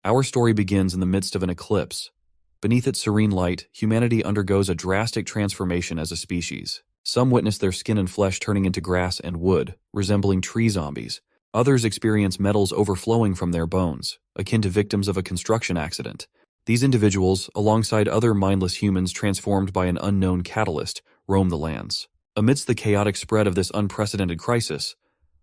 Our story begins in the midst of an eclipse. Beneath its serene light, humanity undergoes a drastic transformation as a species. Some witness their skin and flesh turning into grass and wood, resembling tree zombies. Others experience metals overflowing from their bones, akin to victims of a construction accident. These individuals, alongside other mindless humans transformed by an unknown catalyst, roam the lands. Amidst the chaotic spread of this unprecedented crisis,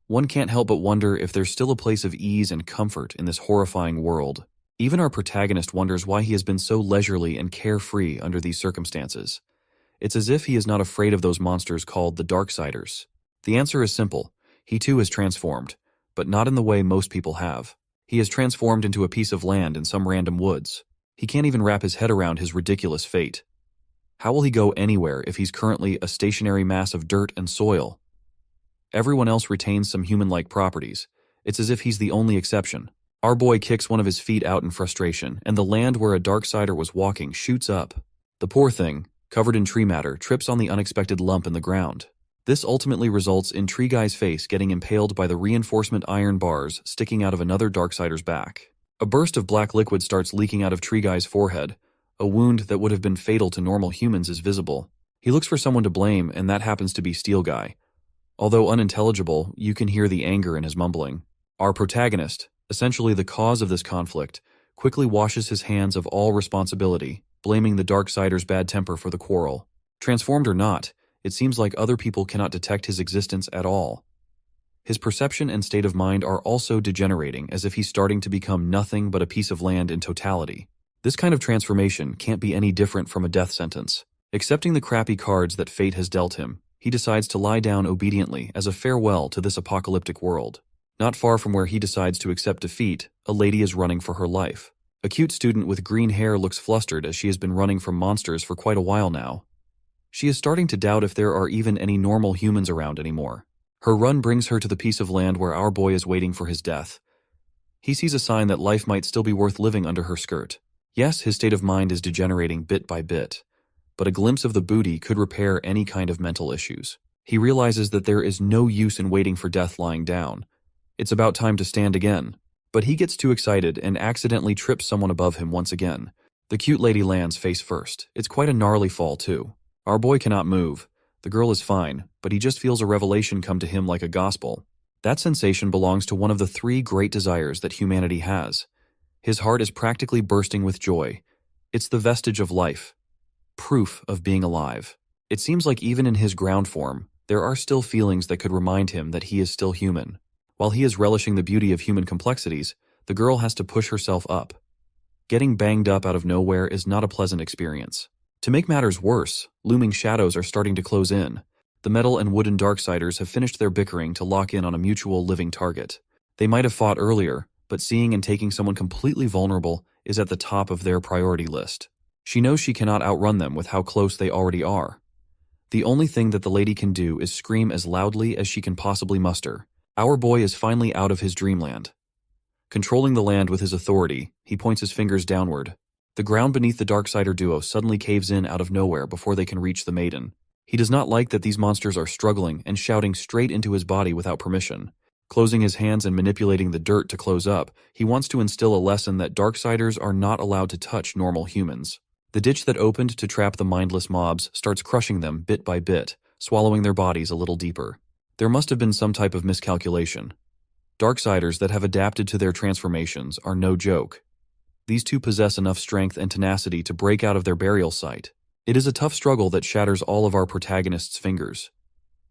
one can't help but wonder if there's still a place of ease and comfort in this horrifying world. Even our protagonist wonders why he has been so leisurely and carefree under these circumstances. It's as if he is not afraid of those monsters called the Darksiders. The answer is simple. He too is transformed, but not in the way most people have. He is transformed into a piece of land in some random woods. He can't even wrap his head around his ridiculous fate. How will he go anywhere if he's currently a stationary mass of dirt and soil? Everyone else retains some human-like properties. It's as if he's the only exception. Our boy kicks one of his feet out in frustration, and the land where a Darksider was walking shoots up. The poor thing, covered in tree matter, trips on the unexpected lump in the ground. This ultimately results in Tree Guy's face getting impaled by the reinforcement iron bars sticking out of another Darksider's back. A burst of black liquid starts leaking out of Tree Guy's forehead. A wound that would have been fatal to normal humans is visible. He looks for someone to blame, and that happens to be Steel Guy. Although unintelligible, you can hear the anger in his mumbling. Our protagonist, essentially the cause of this conflict, quickly washes his hands of all responsibility, blaming the Darksider's bad temper for the quarrel. Transformed or not, it seems like other people cannot detect his existence at all. His perception and state of mind are also degenerating, as if he's starting to become nothing but a piece of land in totality. This kind of transformation can't be any different from a death sentence. Accepting the crappy cards that fate has dealt him, he decides to lie down obediently as a farewell to this apocalyptic world. Not far from where he decides to accept defeat, a lady is running for her life. A cute student with green hair looks flustered as she has been running from monsters for quite a while now. She is starting to doubt if there are even any normal humans around anymore. Her run brings her to the piece of land where our boy is waiting for his death. He sees a sign that life might still be worth living under her skirt. Yes, his state of mind is degenerating bit by bit, but a glimpse of the booty could repair any kind of mental issues. He realizes that there is no use in waiting for death lying down. It's about time to stand again. But he gets too excited and accidentally trips someone above him once again. The cute lady lands face first. It's quite a gnarly fall too. Our boy cannot move. The girl is fine, but he just feels a revelation come to him like a gospel. That sensation belongs to one of the three great desires that humanity has. His heart is practically bursting with joy. It's the vestige of life. Proof of being alive. It seems like even in his ground form, there are still feelings that could remind him that he is still human. While he is relishing the beauty of human complexities, the girl has to push herself up. Getting banged up out of nowhere is not a pleasant experience. To make matters worse, looming shadows are starting to close in. The metal and wooden Darksiders have finished their bickering to lock in on a mutual living target. They might have fought earlier, but seeing and taking someone completely vulnerable is at the top of their priority list. She knows she cannot outrun them with how close they already are. The only thing that the lady can do is scream as loudly as she can possibly muster. Our boy is finally out of his dreamland. Controlling the land with his authority, he points his fingers downward. The ground beneath the Darksider duo suddenly caves in out of nowhere before they can reach the maiden. He does not like that these monsters are struggling and shouting straight into his body without permission. Closing his hands and manipulating the dirt to close up, he wants to instill a lesson that Darksiders are not allowed to touch normal humans. The ditch that opened to trap the mindless mobs starts crushing them bit by bit, swallowing their bodies a little deeper. There must have been some type of miscalculation. Darksiders that have adapted to their transformations are no joke. These two possess enough strength and tenacity to break out of their burial site. It is a tough struggle that shatters all of our protagonist's fingers.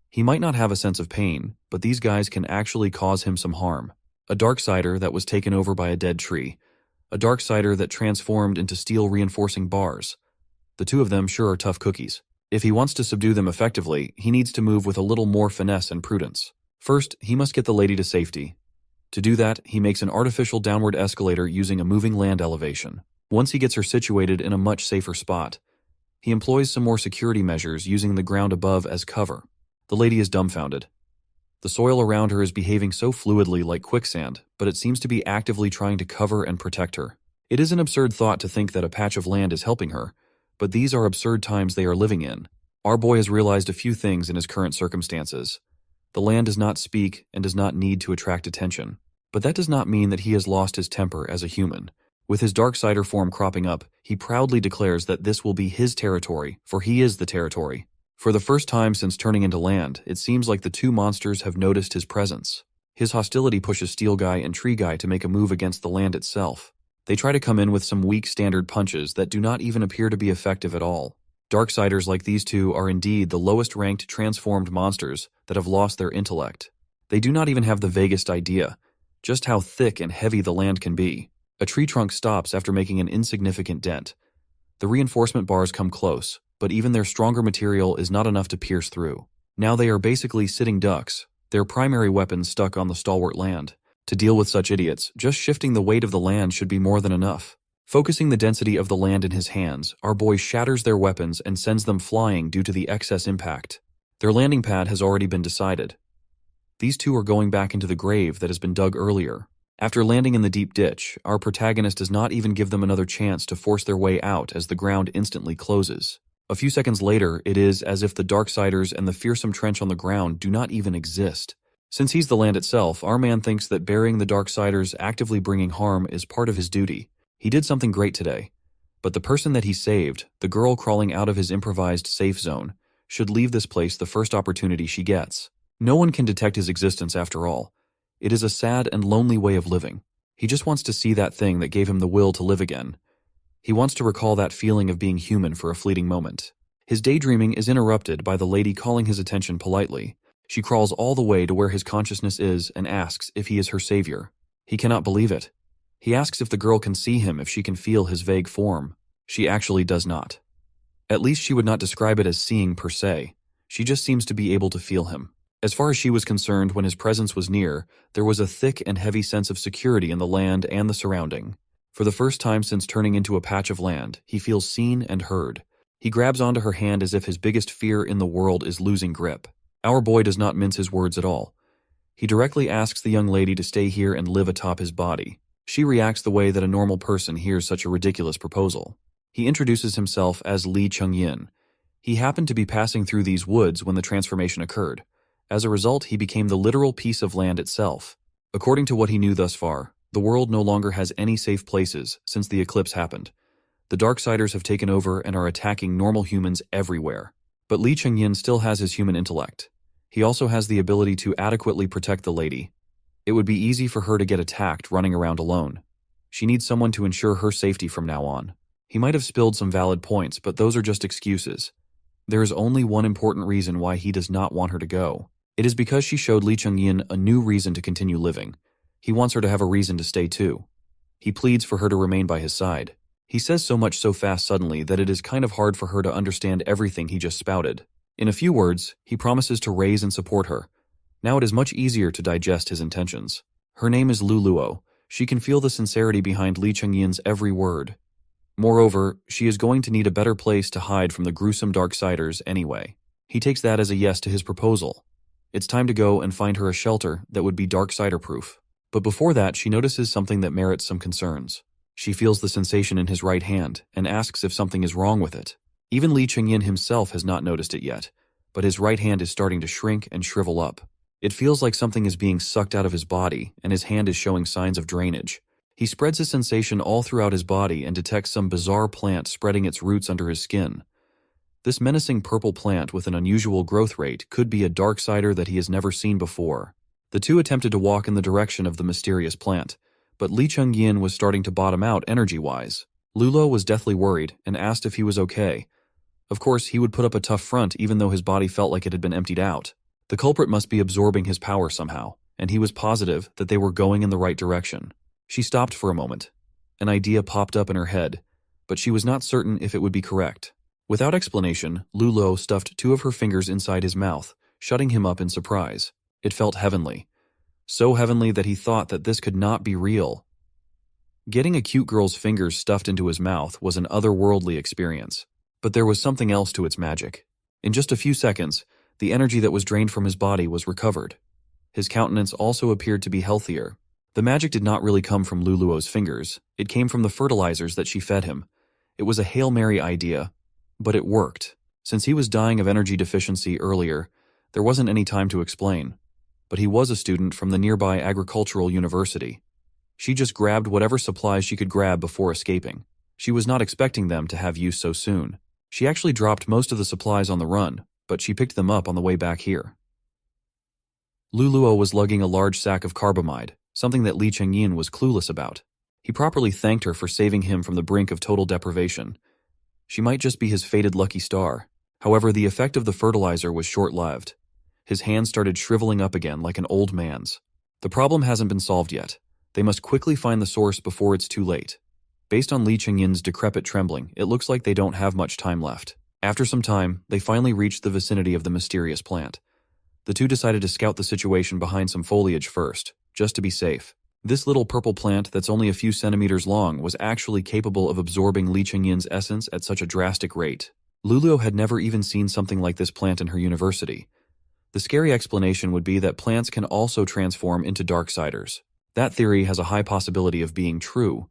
He might not have a sense of pain, but these guys can actually cause him some harm. A Darksider that was taken over by a dead tree. A Darksider that transformed into steel reinforcing bars. The two of them sure are tough cookies. If he wants to subdue them effectively, he needs to move with a little more finesse and prudence. First, he must get the lady to safety. To do that, he makes an artificial downward escalator using a moving land elevation. Once he gets her situated in a much safer spot, he employs some more security measures using the ground above as cover. The lady is dumbfounded. The soil around her is behaving so fluidly like quicksand, but it seems to be actively trying to cover and protect her. It is an absurd thought to think that a patch of land is helping her, but these are absurd times they are living in. Our boy has realized a few things in his current circumstances. The land does not speak and does not need to attract attention. But that does not mean that he has lost his temper as a human. With his Darksider form cropping up, he proudly declares that this will be his territory, for he is the territory. For the first time since turning into land, it seems like the two monsters have noticed his presence. His hostility pushes Steel Guy and Tree Guy to make a move against the land itself. They try to come in with some weak standard punches that do not even appear to be effective at all. Darksiders like these two are indeed the lowest-ranked transformed monsters that have lost their intellect. They do not even have the vaguest idea just how thick and heavy the land can be. A tree trunk stops after making an insignificant dent. The reinforcement bars come close, but even their stronger material is not enough to pierce through. Now they are basically sitting ducks, their primary weapons stuck on the stalwart land. To deal with such idiots, just shifting the weight of the land should be more than enough. Focusing the density of the land in his hands, our boy shatters their weapons and sends them flying due to the excess impact. Their landing pad has already been decided. These two are going back into the grave that has been dug earlier. After landing in the deep ditch, our protagonist does not even give them another chance to force their way out as the ground instantly closes. A few seconds later, it is as if the Darksiders and the fearsome trench on the ground do not even exist. Since he's the land itself, our man thinks that burying the Darksiders actively bringing harm is part of his duty. He did something great today. But the person that he saved, the girl crawling out of his improvised safe zone, should leave this place the first opportunity she gets. No one can detect his existence after all. It is a sad and lonely way of living. He just wants to see that thing that gave him the will to live again. He wants to recall that feeling of being human for a fleeting moment. His daydreaming is interrupted by the lady calling his attention politely. She crawls all the way to where his consciousness is and asks if he is her savior. He cannot believe it. He asks if the girl can see him, if she can feel his vague form. She actually does not. At least she would not describe it as seeing per se. She just seems to be able to feel him. As far as she was concerned, when his presence was near, there was a thick and heavy sense of security in the land and the surrounding. For the first time since turning into a patch of land, he feels seen and heard. He grabs onto her hand as if his biggest fear in the world is losing grip. Our boy does not mince his words at all. He directly asks the young lady to stay here and live atop his body. She reacts the way that a normal person hears such a ridiculous proposal. He introduces himself as Lee Chung-yin. He happened to be passing through these woods when the transformation occurred. As a result, he became the literal piece of land itself. According to what he knew thus far, the world no longer has any safe places since the eclipse happened. The Darksiders have taken over and are attacking normal humans everywhere. But Lee Chung-yin still has his human intellect. He also has the ability to adequately protect the lady. It would be easy for her to get attacked running around alone. She needs someone to ensure her safety from now on. He might have spilled some valid points, but those are just excuses. There is only one important reason why he does not want her to go. It is because she showed Lee Chung-yin a new reason to continue living. He wants her to have a reason to stay too. He pleads for her to remain by his side. He says so much so fast suddenly that it is kind of hard for her to understand everything he just spouted. In a few words, he promises to raise and support her. Now it is much easier to digest his intentions. Her name is Luluo. She can feel the sincerity behind Lee Chung-yin's every word. Moreover, she is going to need a better place to hide from the gruesome Darksiders anyway. He takes that as a yes to his proposal. It's time to go and find her a shelter that would be Darksider-proof. But before that, she notices something that merits some concerns. She feels the sensation in his right hand and asks if something is wrong with it. Even Lee Chung-yin himself has not noticed it yet, but his right hand is starting to shrink and shrivel up. It feels like something is being sucked out of his body, and his hand is showing signs of drainage. He spreads his sensation all throughout his body and detects some bizarre plant spreading its roots under his skin. This menacing purple plant with an unusual growth rate could be a Darksider that he has never seen before. The two attempted to walk in the direction of the mysterious plant, but Lee Chung-yin was starting to bottom out energy-wise. Luluo was deathly worried and asked if he was okay. Of course, he would put up a tough front even though his body felt like it had been emptied out. The culprit must be absorbing his power somehow, and he was positive that they were going in the right direction. She stopped for a moment. An idea popped up in her head, but she was not certain if it would be correct. Without explanation, Luluo stuffed two of her fingers inside his mouth, shutting him up in surprise. It felt heavenly. So heavenly that he thought that this could not be real. Getting a cute girl's fingers stuffed into his mouth was an otherworldly experience, but there was something else to its magic. In just a few seconds, the energy that was drained from his body was recovered. His countenance also appeared to be healthier. The magic did not really come from Luluo's fingers. It came from the fertilizers that she fed him. It was a Hail Mary idea, but it worked. Since he was dying of energy deficiency earlier, there wasn't any time to explain. But he was a student from the nearby agricultural university. She just grabbed whatever supplies she could grab before escaping. She was not expecting them to have use so soon. She actually dropped most of the supplies on the run, but she picked them up on the way back here. Luluo was lugging a large sack of carbamide, something that Li Chengyin was clueless about. He properly thanked her for saving him from the brink of total deprivation. She might just be his fated lucky star. However, the effect of the fertilizer was short-lived. His hand started shriveling up again like an old man's. The problem hasn't been solved yet. They must quickly find the source before it's too late. Based on Li Chengyin's decrepit trembling, it looks like they don't have much time left. After some time, they finally reached the vicinity of the mysterious plant. The two decided to scout the situation behind some foliage first, just to be safe. This little purple plant that's only a few centimeters long was actually capable of absorbing Li Chengyin's essence at such a drastic rate. Luluo had never even seen something like this plant in her university. The scary explanation would be that plants can also transform into darksiders. That theory has a high possibility of being true.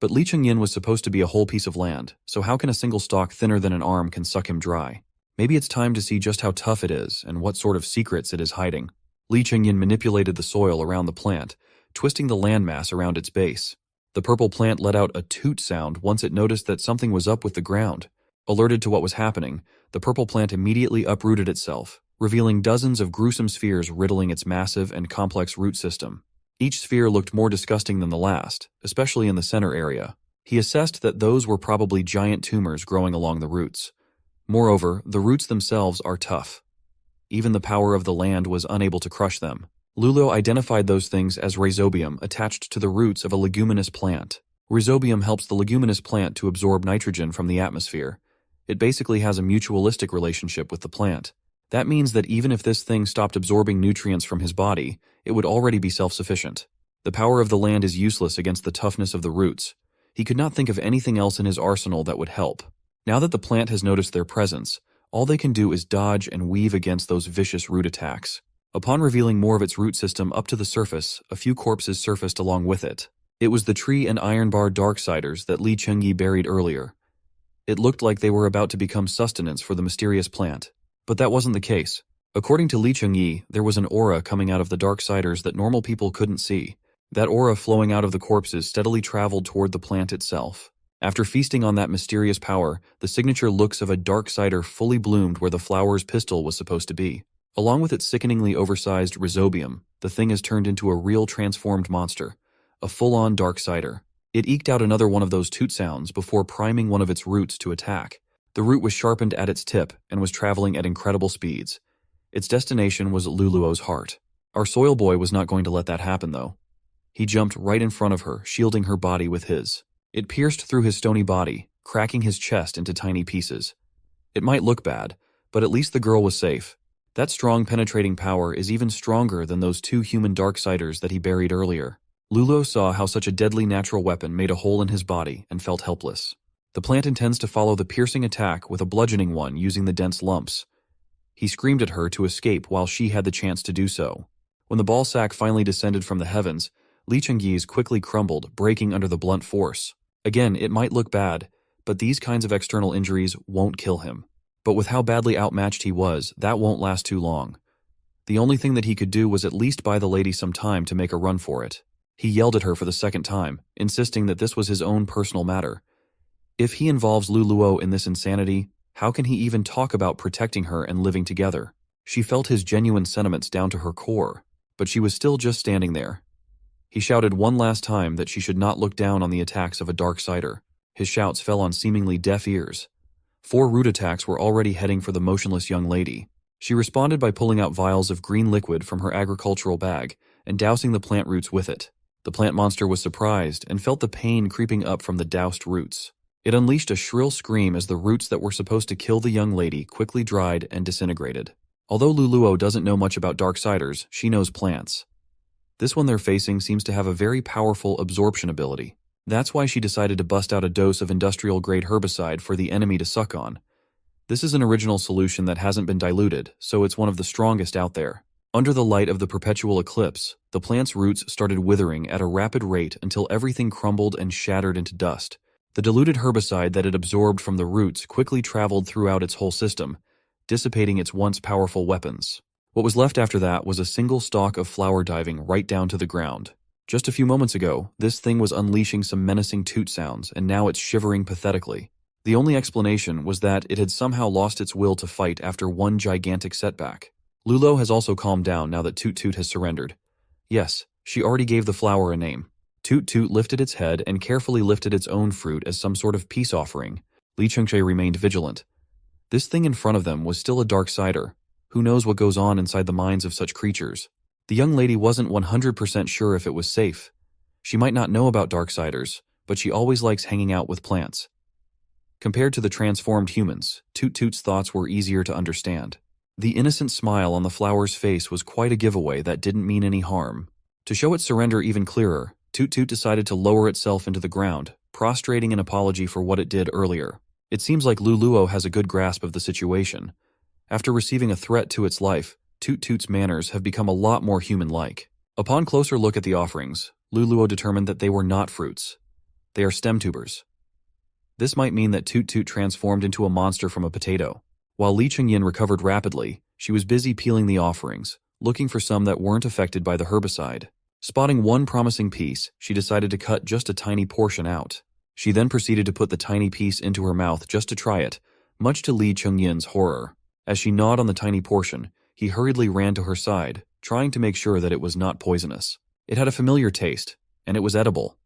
But Li Chengyin was supposed to be a whole piece of land, so how can a single stalk thinner than an arm can suck him dry? Maybe it's time to see just how tough it is and what sort of secrets it is hiding. Li Chengyin manipulated the soil around the plant, twisting the landmass around its base. The purple plant let out a toot sound once it noticed that something was up with the ground. Alerted to what was happening, the purple plant immediately uprooted itself, revealing dozens of gruesome spheres riddling its massive and complex root system. Each sphere looked more disgusting than the last, especially in the center area. He assessed that those were probably giant tumors growing along the roots. Moreover, the roots themselves are tough. Even the power of the land was unable to crush them. Luluo identified those things as rhizobium attached to the roots of a leguminous plant. Rhizobium helps the leguminous plant to absorb nitrogen from the atmosphere. It basically has a mutualistic relationship with the plant. That means that even if this thing stopped absorbing nutrients from his body, it would already be self-sufficient. The power of the land is useless against the toughness of the roots. He could not think of anything else in his arsenal that would help. Now that the plant has noticed their presence, all they can do is dodge and weave against those vicious root attacks. Upon revealing more of its root system up to the surface, a few corpses surfaced along with it. It was the tree and iron bar darksiders that Li Chengyi buried earlier. It looked like they were about to become sustenance for the mysterious plant. But that wasn't the case. According to Li Chengyi, there was an aura coming out of the darksiders that normal people couldn't see. That aura flowing out of the corpses steadily traveled toward the plant itself. After feasting on that mysterious power, the signature looks of a darksider fully bloomed where the flower's pistil was supposed to be. Along with its sickeningly oversized rhizobium, the thing has turned into a real transformed monster. A full-on darksider. It eked out another one of those toot sounds before priming one of its roots to attack. The root was sharpened at its tip and was traveling at incredible speeds. Its destination was Luluo's heart. Our soil boy was not going to let that happen, though. He jumped right in front of her, shielding her body with his. It pierced through his stony body, cracking his chest into tiny pieces. It might look bad, but at least the girl was safe. That strong penetrating power is even stronger than those two human darksiders that he buried earlier. Luluo saw how such a deadly natural weapon made a hole in his body and felt helpless. The plant intends to follow the piercing attack with a bludgeoning one using the dense lumps. He screamed at her to escape while she had the chance to do so. When the ball sack finally descended from the heavens, Li Chengyi's quickly crumbled, breaking under the blunt force. Again, it might look bad, but these kinds of external injuries won't kill him. But with how badly outmatched he was, that won't last too long. The only thing that he could do was at least buy the lady some time to make a run for it. He yelled at her for the second time, insisting that this was his own personal matter. If he involves Luluo in this insanity, how can he even talk about protecting her and living together? She felt his genuine sentiments down to her core, but she was still just standing there. He shouted one last time that she should not look down on the attacks of a darksider. His shouts fell on seemingly deaf ears. 4 root attacks were already heading for the motionless young lady. She responded by pulling out vials of green liquid from her agricultural bag and dousing the plant roots with it. The plant monster was surprised and felt the pain creeping up from the doused roots. It unleashed a shrill scream as the roots that were supposed to kill the young lady quickly dried and disintegrated. Although Luluo doesn't know much about darksiders, she knows plants. This one they're facing seems to have a very powerful absorption ability. That's why she decided to bust out a dose of industrial-grade herbicide for the enemy to suck on. This is an original solution that hasn't been diluted, so it's one of the strongest out there. Under the light of the perpetual eclipse, the plant's roots started withering at a rapid rate until everything crumbled and shattered into dust. The diluted herbicide that it absorbed from the roots quickly traveled throughout its whole system, dissipating its once powerful weapons. What was left after that was a single stalk of flower diving right down to the ground. Just a few moments ago, this thing was unleashing some menacing toot sounds, and now it's shivering pathetically. The only explanation was that it had somehow lost its will to fight after one gigantic setback. Lulo has also calmed down now that Toot Toot has surrendered. Yes, she already gave the flower a name. Toot Toot lifted its head and carefully lifted its own fruit as some sort of peace offering. Li Chengche remained vigilant. This thing in front of them was still a dark sider. Who knows what goes on inside the minds of such creatures? The young lady wasn't 100% sure if it was safe. She might not know about darksiders, but she always likes hanging out with plants. Compared to the transformed humans, Toot Toot's thoughts were easier to understand. The innocent smile on the flower's face was quite a giveaway that didn't mean any harm. To show its surrender even clearer, Toot Toot decided to lower itself into the ground, prostrating an apology for what it did earlier. It seems like Luluo has a good grasp of the situation. After receiving a threat to its life, Toot Toot's manners have become a lot more human-like. Upon closer look at the offerings, Luluo determined that they were not fruits. They are stem tubers. This might mean that Toot Toot transformed into a monster from a potato. While Li Chengyin recovered rapidly, she was busy peeling the offerings, looking for some that weren't affected by the herbicide. Spotting one promising piece, she decided to cut just a tiny portion out. She then proceeded to put the tiny piece into her mouth just to try it, much to Li Chengyin's horror. As she gnawed on the tiny portion, he hurriedly ran to her side, trying to make sure that it was not poisonous. It had a familiar taste, and it was edible.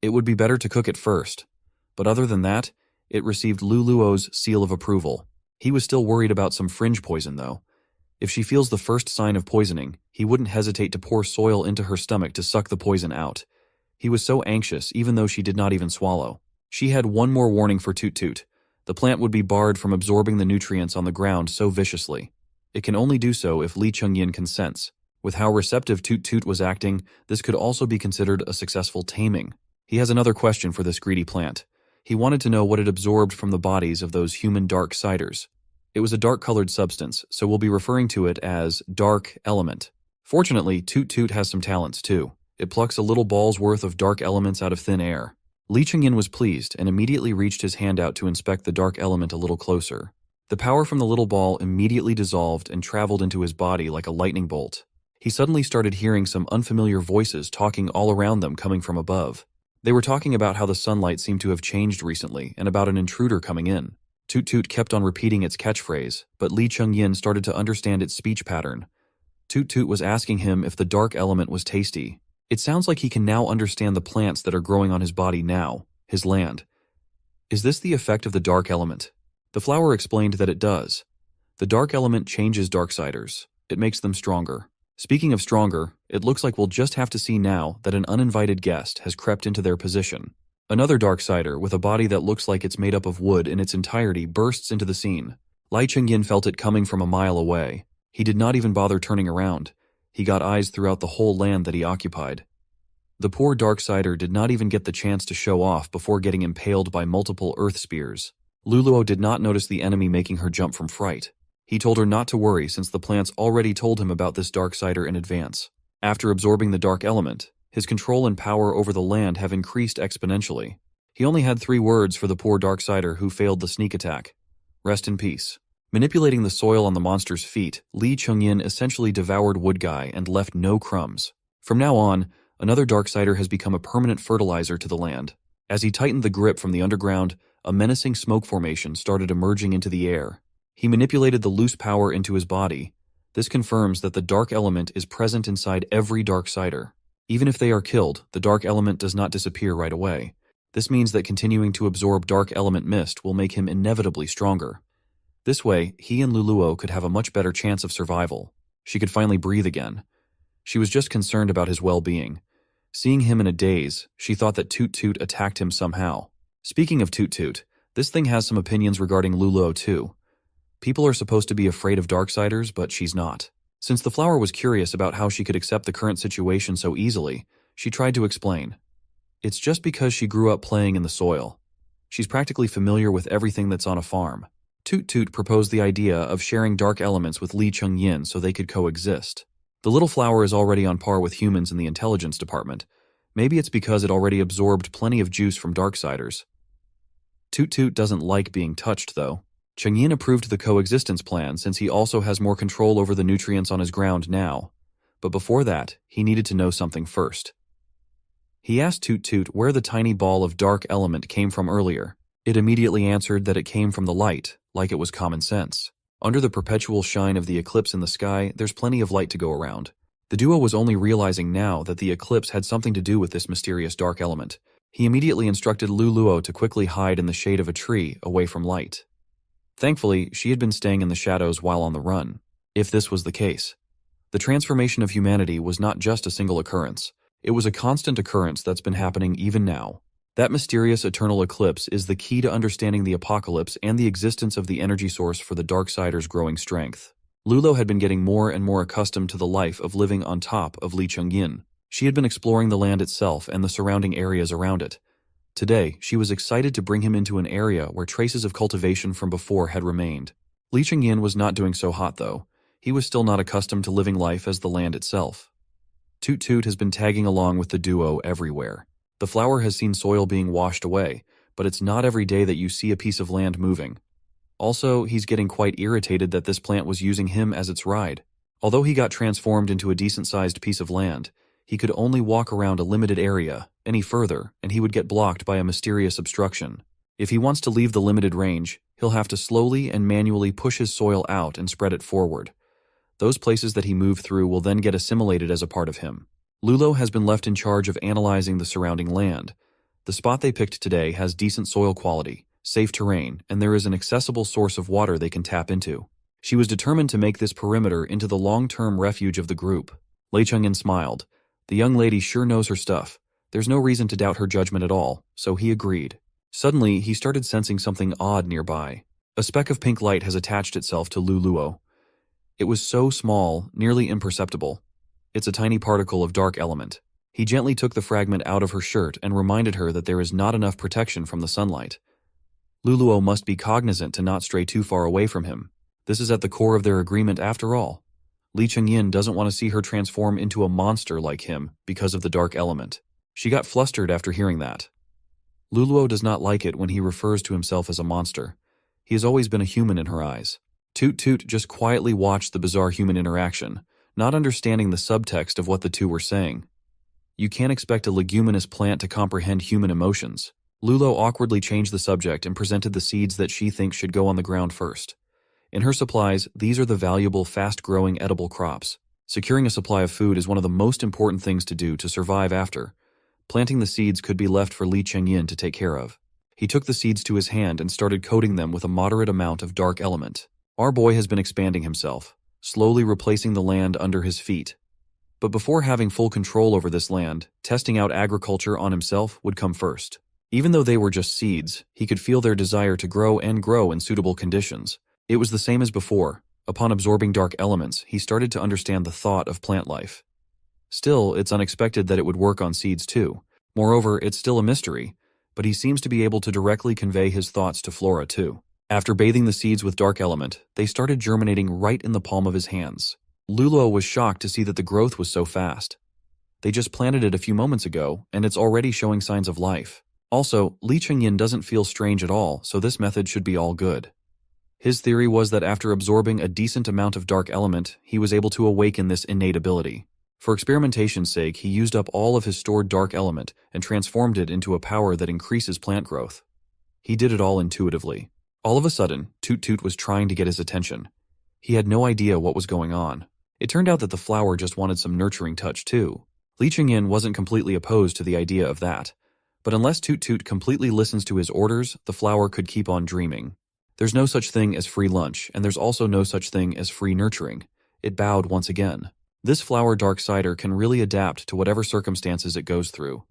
It would be better to cook it first. But other than that, it received Luluo's seal of approval. He was still worried about some fringe poison, though. If she feels the first sign of poisoning, he wouldn't hesitate to pour soil into her stomach to suck the poison out. He was so anxious, even though she did not even swallow. She had one more warning for Toot Toot. The plant would be barred from absorbing the nutrients on the ground so viciously. It can only do so if Li Chengyin consents. With how receptive Toot Toot was acting, this could also be considered a successful taming. He has another question for this greedy plant. He wanted to know what it absorbed from the bodies of those human dark siders. It was a dark-colored substance, so we'll be referring to it as dark element. Fortunately, Toot Toot has some talents too. It plucks a little ball's worth of dark elements out of thin air. Li Chengyin was pleased and immediately reached his hand out to inspect the dark element a little closer. The power from the little ball immediately dissolved and traveled into his body like a lightning bolt. He suddenly started hearing some unfamiliar voices talking all around them coming from above. They were talking about how the sunlight seemed to have changed recently and about an intruder coming in. Toot Toot kept on repeating its catchphrase, but Li Chengyin started to understand its speech pattern. Toot Toot was asking him if the dark element was tasty. It sounds like he can now understand the plants that are growing on his body now, his land. Is this the effect of the dark element? The flower explained that it does. The dark element changes darksiders. It makes them stronger. Speaking of stronger, it looks like we'll just have to see now that an uninvited guest has crept into their position. Another darksider with a body that looks like it's made up of wood in its entirety bursts into the scene. Li Chengyin felt it coming from a mile away. He did not even bother turning around. He got eyes throughout the whole land that he occupied. The poor darksider did not even get the chance to show off before getting impaled by multiple earth spears. Luluo did not notice the enemy making her jump from fright. He told her not to worry since the plants already told him about this darksider in advance. After absorbing the dark element, his control and power over the land have increased exponentially. He only had 3 words for the poor darksider who failed the sneak attack. Rest in peace. Manipulating the soil on the monster's feet, Li Chengyin essentially devoured Wood Guy and left no crumbs. From now on, another darksider has become a permanent fertilizer to the land. As he tightened the grip from the underground, a menacing smoke formation started emerging into the air. He manipulated the loose power into his body. This confirms that the dark element is present inside every darksider. Even if they are killed, the dark element does not disappear right away. This means that continuing to absorb dark element mist will make him inevitably stronger. This way, he and Luluo could have a much better chance of survival. She could finally breathe again. She was just concerned about his well-being. Seeing him in a daze, she thought that Toot Toot attacked him somehow. Speaking of Toot Toot, this thing has some opinions regarding Luluo too. People are supposed to be afraid of darksiders, but she's not. Since the flower was curious about how she could accept the current situation so easily, she tried to explain. It's just because she grew up playing in the soil. She's practically familiar with everything that's on a farm. Toot Toot proposed the idea of sharing dark elements with Li Chengyin so they could coexist. The little flower is already on par with humans in the intelligence department. Maybe it's because it already absorbed plenty of juice from darksiders. Toot Toot doesn't like being touched, though. Chengyin approved the coexistence plan since he also has more control over the nutrients on his ground now. But before that, he needed to know something first. He asked Toot Toot where the tiny ball of dark element came from earlier. It immediately answered that it came from the light, like it was common sense. Under the perpetual shine of the eclipse in the sky, there's plenty of light to go around. The duo was only realizing now that the eclipse had something to do with this mysterious dark element. He immediately instructed Luluo to quickly hide in the shade of a tree, away from light. Thankfully, she had been staying in the shadows while on the run. If this was the case, the transformation of humanity was not just a single occurrence. It was a constant occurrence that's been happening even now. That mysterious eternal eclipse is the key to understanding the apocalypse and the existence of the energy source for the Darksiders' growing strength. Lulo had been getting more and more accustomed to the life of living on top of Li Chengyin. She had been exploring the land itself and the surrounding areas around it. Today, she was excited to bring him into an area where traces of cultivation from before had remained. Li Chengyin was not doing so hot, though. He was still not accustomed to living life as the land itself. Toot Toot has been tagging along with the duo everywhere. The flower has seen soil being washed away, but it's not every day that you see a piece of land moving. Also, he's getting quite irritated that this plant was using him as its ride. Although he got transformed into a decent-sized piece of land, he could only walk around a limited area, any further, and he would get blocked by a mysterious obstruction. If he wants to leave the limited range, he'll have to slowly and manually push his soil out and spread it forward. Those places that he moved through will then get assimilated as a part of him. Lulo has been left in charge of analyzing the surrounding land. The spot they picked today has decent soil quality, safe terrain, and there is an accessible source of water they can tap into. She was determined to make this perimeter into the long-term refuge of the group. Lei Chengyin smiled. The young lady sure knows her stuff. There's no reason to doubt her judgment at all, so he agreed. Suddenly, he started sensing something odd nearby. A speck of pink light has attached itself to Luluo. It was so small, nearly imperceptible. It's a tiny particle of dark element. He gently took the fragment out of her shirt and reminded her that there is not enough protection from the sunlight. Luluo must be cognizant to not stray too far away from him. This is at the core of their agreement after all. Li Chengyin doesn't want to see her transform into a monster like him because of the dark element. She got flustered after hearing that. Luluo does not like it when he refers to himself as a monster. He has always been a human in her eyes. Toot Toot just quietly watched the bizarre human interaction, not understanding the subtext of what the two were saying. You can't expect a leguminous plant to comprehend human emotions. Lulo awkwardly changed the subject and presented the seeds that she thinks should go on the ground first. In her supplies, these are the valuable, fast-growing edible crops. Securing a supply of food is one of the most important things to do to survive after. Planting the seeds could be left for Li Chengyin to take care of. He took the seeds to his hand and started coating them with a moderate amount of dark element. Our boy has been expanding himself, slowly replacing the land under his feet. But before having full control over this land, testing out agriculture on himself would come first. Even though they were just seeds, he could feel their desire to grow and grow in suitable conditions. It was the same as before. Upon absorbing dark elements, he started to understand the thought of plant life. Still, it's unexpected that it would work on seeds too. Moreover, it's still a mystery, but he seems to be able to directly convey his thoughts to Flora too. After bathing the seeds with dark element, they started germinating right in the palm of his hands. Lulo was shocked to see that the growth was so fast. They just planted it a few moments ago, and it's already showing signs of life. Also, Li Chengyin doesn't feel strange at all, so this method should be all good. His theory was that after absorbing a decent amount of dark element, he was able to awaken this innate ability. For experimentation's sake, he used up all of his stored dark element and transformed it into a power that increases plant growth. He did it all intuitively. All of a sudden, Toot Toot was trying to get his attention. He had no idea what was going on. It turned out that the flower just wanted some nurturing touch too. Li Chengyin wasn't completely opposed to the idea of that. But unless Toot Toot completely listens to his orders, the flower could keep on dreaming. There's no such thing as free lunch, and there's also no such thing as free nurturing. It bowed once again. This flower Darksider can really adapt to whatever circumstances it goes through.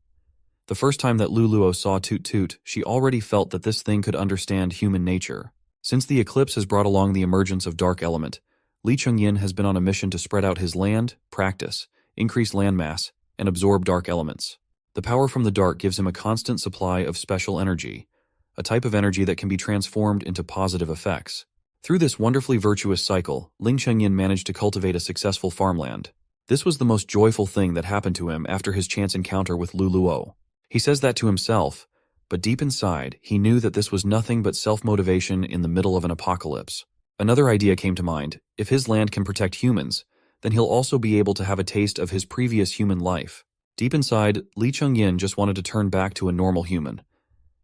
The first time that Luluo saw Toot Toot, she already felt that this thing could understand human nature. Since the eclipse has brought along the emergence of dark element, Li Chengyin has been on a mission to spread out his land, practice, increase landmass, and absorb dark elements. The power from the dark gives him a constant supply of special energy, a type of energy that can be transformed into positive effects. Through this wonderfully virtuous cycle, Li Chengyin managed to cultivate a successful farmland. This was the most joyful thing that happened to him after his chance encounter with Luluo. He says that to himself, but deep inside, he knew that this was nothing but self-motivation in the middle of an apocalypse. Another idea came to mind. If his land can protect humans, then he'll also be able to have a taste of his previous human life. Deep inside, Li Chengyin just wanted to turn back to a normal human.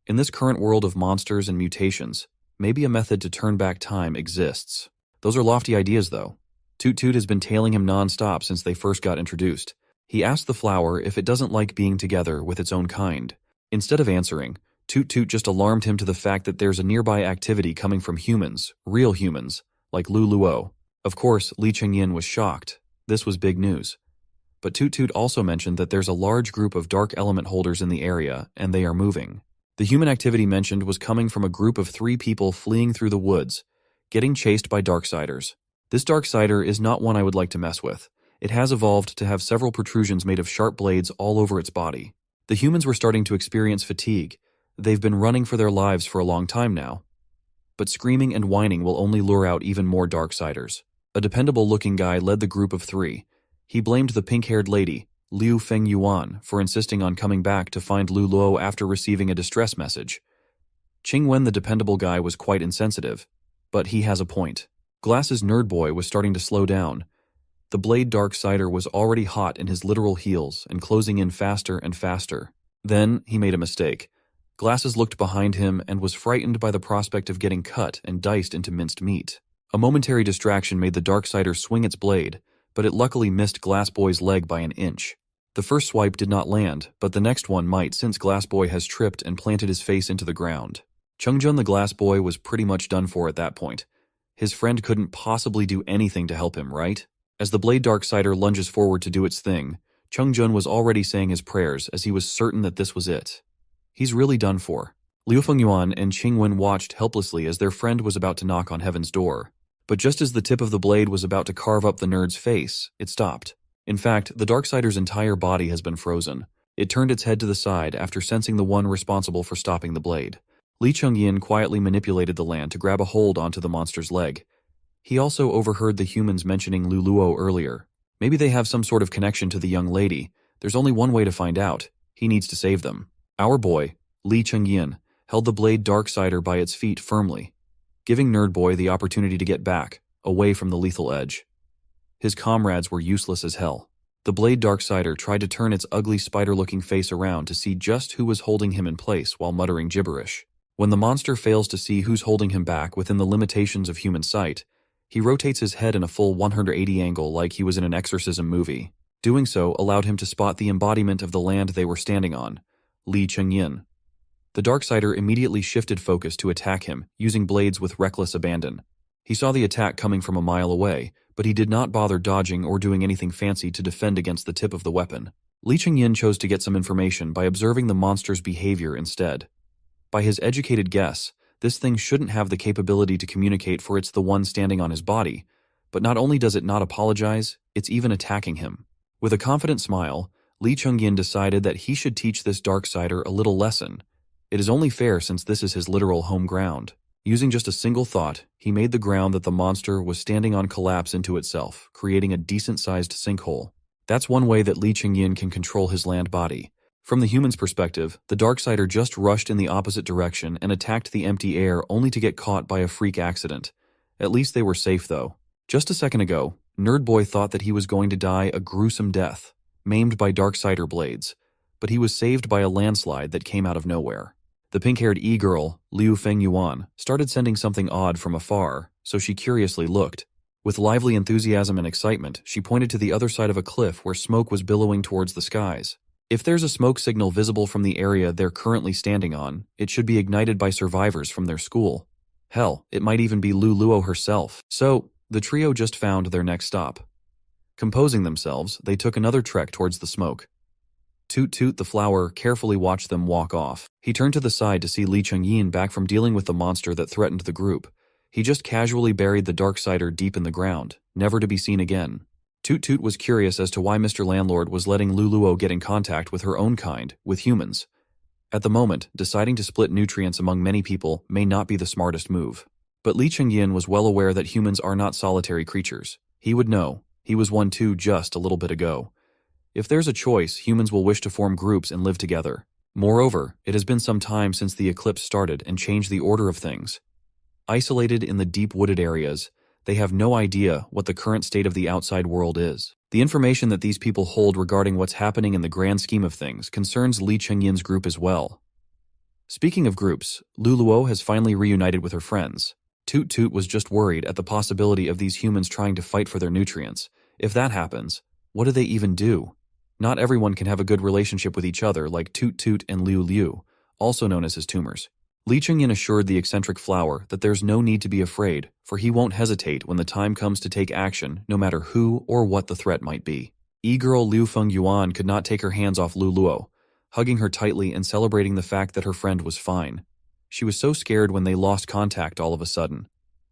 In this current world of monsters and mutations, maybe a method to turn back time exists. Those are lofty ideas, though. Toot Toot has been tailing him non-stop since they first got introduced. He asked the flower if it doesn't like being together with its own kind. Instead of answering, Toot Toot just alarmed him to the fact that there's a nearby activity coming from humans, real humans, like Lu Luo. Of course, Li Chengyin was shocked. This was big news. But Toot Toot also mentioned that there's a large group of dark element holders in the area, and they are moving. The human activity mentioned was coming from a group of 3 people fleeing through the woods, getting chased by Darksiders. This Darksider is not one I would like to mess with. It has evolved to have several protrusions made of sharp blades all over its body. The humans were starting to experience fatigue. They've been running for their lives for a long time now. But screaming and whining will only lure out even more Darksiders. A dependable-looking guy led the group of 3. He blamed the pink-haired lady, Liu Feng Yuan, for insisting on coming back to find Lu Luo after receiving a distress message. Qing Wen, the dependable guy, was quite insensitive, but he has a point. Glass's nerd boy was starting to slow down. The blade Darksider was already hot in his literal heels and closing in faster and faster. Then he made a mistake. Glasses looked behind him and was frightened by the prospect of getting cut and diced into minced meat. A momentary distraction made the Darksider swing its blade, but it luckily missed Glass Boy's leg by an inch. The first swipe did not land, but the next one might since Glass Boy has tripped and planted his face into the ground. Chungjun the Glass Boy was pretty much done for at that point. His friend couldn't possibly do anything to help him, right? As the blade Darksider lunges forward to do its thing, Chungjun was already saying his prayers as he was certain that this was it. He's really done for. Liu Fengyuan and Qing Wen watched helplessly as their friend was about to knock on heaven's door. But just as the tip of the blade was about to carve up the nerd's face, it stopped. In fact, the Darksider's entire body has been frozen. It turned its head to the side after sensing the one responsible for stopping the blade. Li Chengyin quietly manipulated the land to grab a hold onto the monster's leg. He also overheard the humans mentioning Lu Luo earlier. Maybe they have some sort of connection to the young lady. There's only one way to find out. He needs to save them. Our boy, Li Chengyin, held the blade Darksider by its feet firmly, giving Nerd Boy the opportunity to get back, away from the lethal edge. His comrades were useless as hell. The blade Darksider tried to turn its ugly spider-looking face around to see just who was holding him in place while muttering gibberish. When the monster fails to see who's holding him back within the limitations of human sight, he rotates his head in a full 180 angle like he was in an exorcism movie. Doing so allowed him to spot the embodiment of the land they were standing on, Li Chengyin. The Darksider immediately shifted focus to attack him, using blades with reckless abandon. He saw the attack coming from a mile away, but he did not bother dodging or doing anything fancy to defend against the tip of the weapon. Li Chengyin chose to get some information by observing the monster's behavior instead. By his educated guess, this thing shouldn't have the capability to communicate, for it's the one standing on his body, but not only does it not apologize, it's even attacking him. With a confident smile, Li Chengyin decided that he should teach this Darksider a little lesson. It is only fair since this is his literal home ground. Using just a single thought, he made the ground that the monster was standing on collapse into itself, creating a decent-sized sinkhole. That's one way that Li Chengyin can control his land body. From the human's perspective, the Darksider just rushed in the opposite direction and attacked the empty air only to get caught by a freak accident. At least they were safe, though. Just a second ago, Nerd Boy thought that he was going to die a gruesome death, maimed by Darksider blades, but he was saved by a landslide that came out of nowhere. The pink-haired e-girl, Liu Fengyuan, started sending something odd from afar, so she curiously looked. With lively enthusiasm and excitement, she pointed to the other side of a cliff where smoke was billowing towards the skies. If there's a smoke signal visible from the area they're currently standing on, it should be ignited by survivors from their school. Hell, it might even be Lu Luo herself. So, the trio just found their next stop. Composing themselves, they took another trek towards the smoke. Toot Toot the flower carefully watched them walk off. He turned to the side to see Li Chengyin back from dealing with the monster that threatened the group. He just casually buried the Darksider deep in the ground, never to be seen again. Toot Toot was curious as to why Mr. Landlord was letting Lu Luo get in contact with her own kind, with humans. At the moment, deciding to split nutrients among many people may not be the smartest move. But Li Chengyin was well aware that humans are not solitary creatures. He would know. He was one too just a little bit ago. If there's a choice, humans will wish to form groups and live together. Moreover, it has been some time since the eclipse started and changed the order of things. Isolated in the deep wooded areas, they have no idea what the current state of the outside world is. The information that these people hold regarding what's happening in the grand scheme of things concerns Li Chengyin's group as well. Speaking of groups, Luluo has finally reunited with her friends. Toot Toot was just worried at the possibility of these humans trying to fight for their nutrients. If that happens, what do they even do? Not everyone can have a good relationship with each other like Toot Toot and Liu Liu, also known as his tumors. Li Chengyin assured the eccentric flower that there's no need to be afraid, for he won't hesitate when the time comes to take action, no matter who or what the threat might be. E-girl Liu Fengyuan could not take her hands off Lu Luo, hugging her tightly and celebrating the fact that her friend was fine. She was so scared when they lost contact all of a sudden.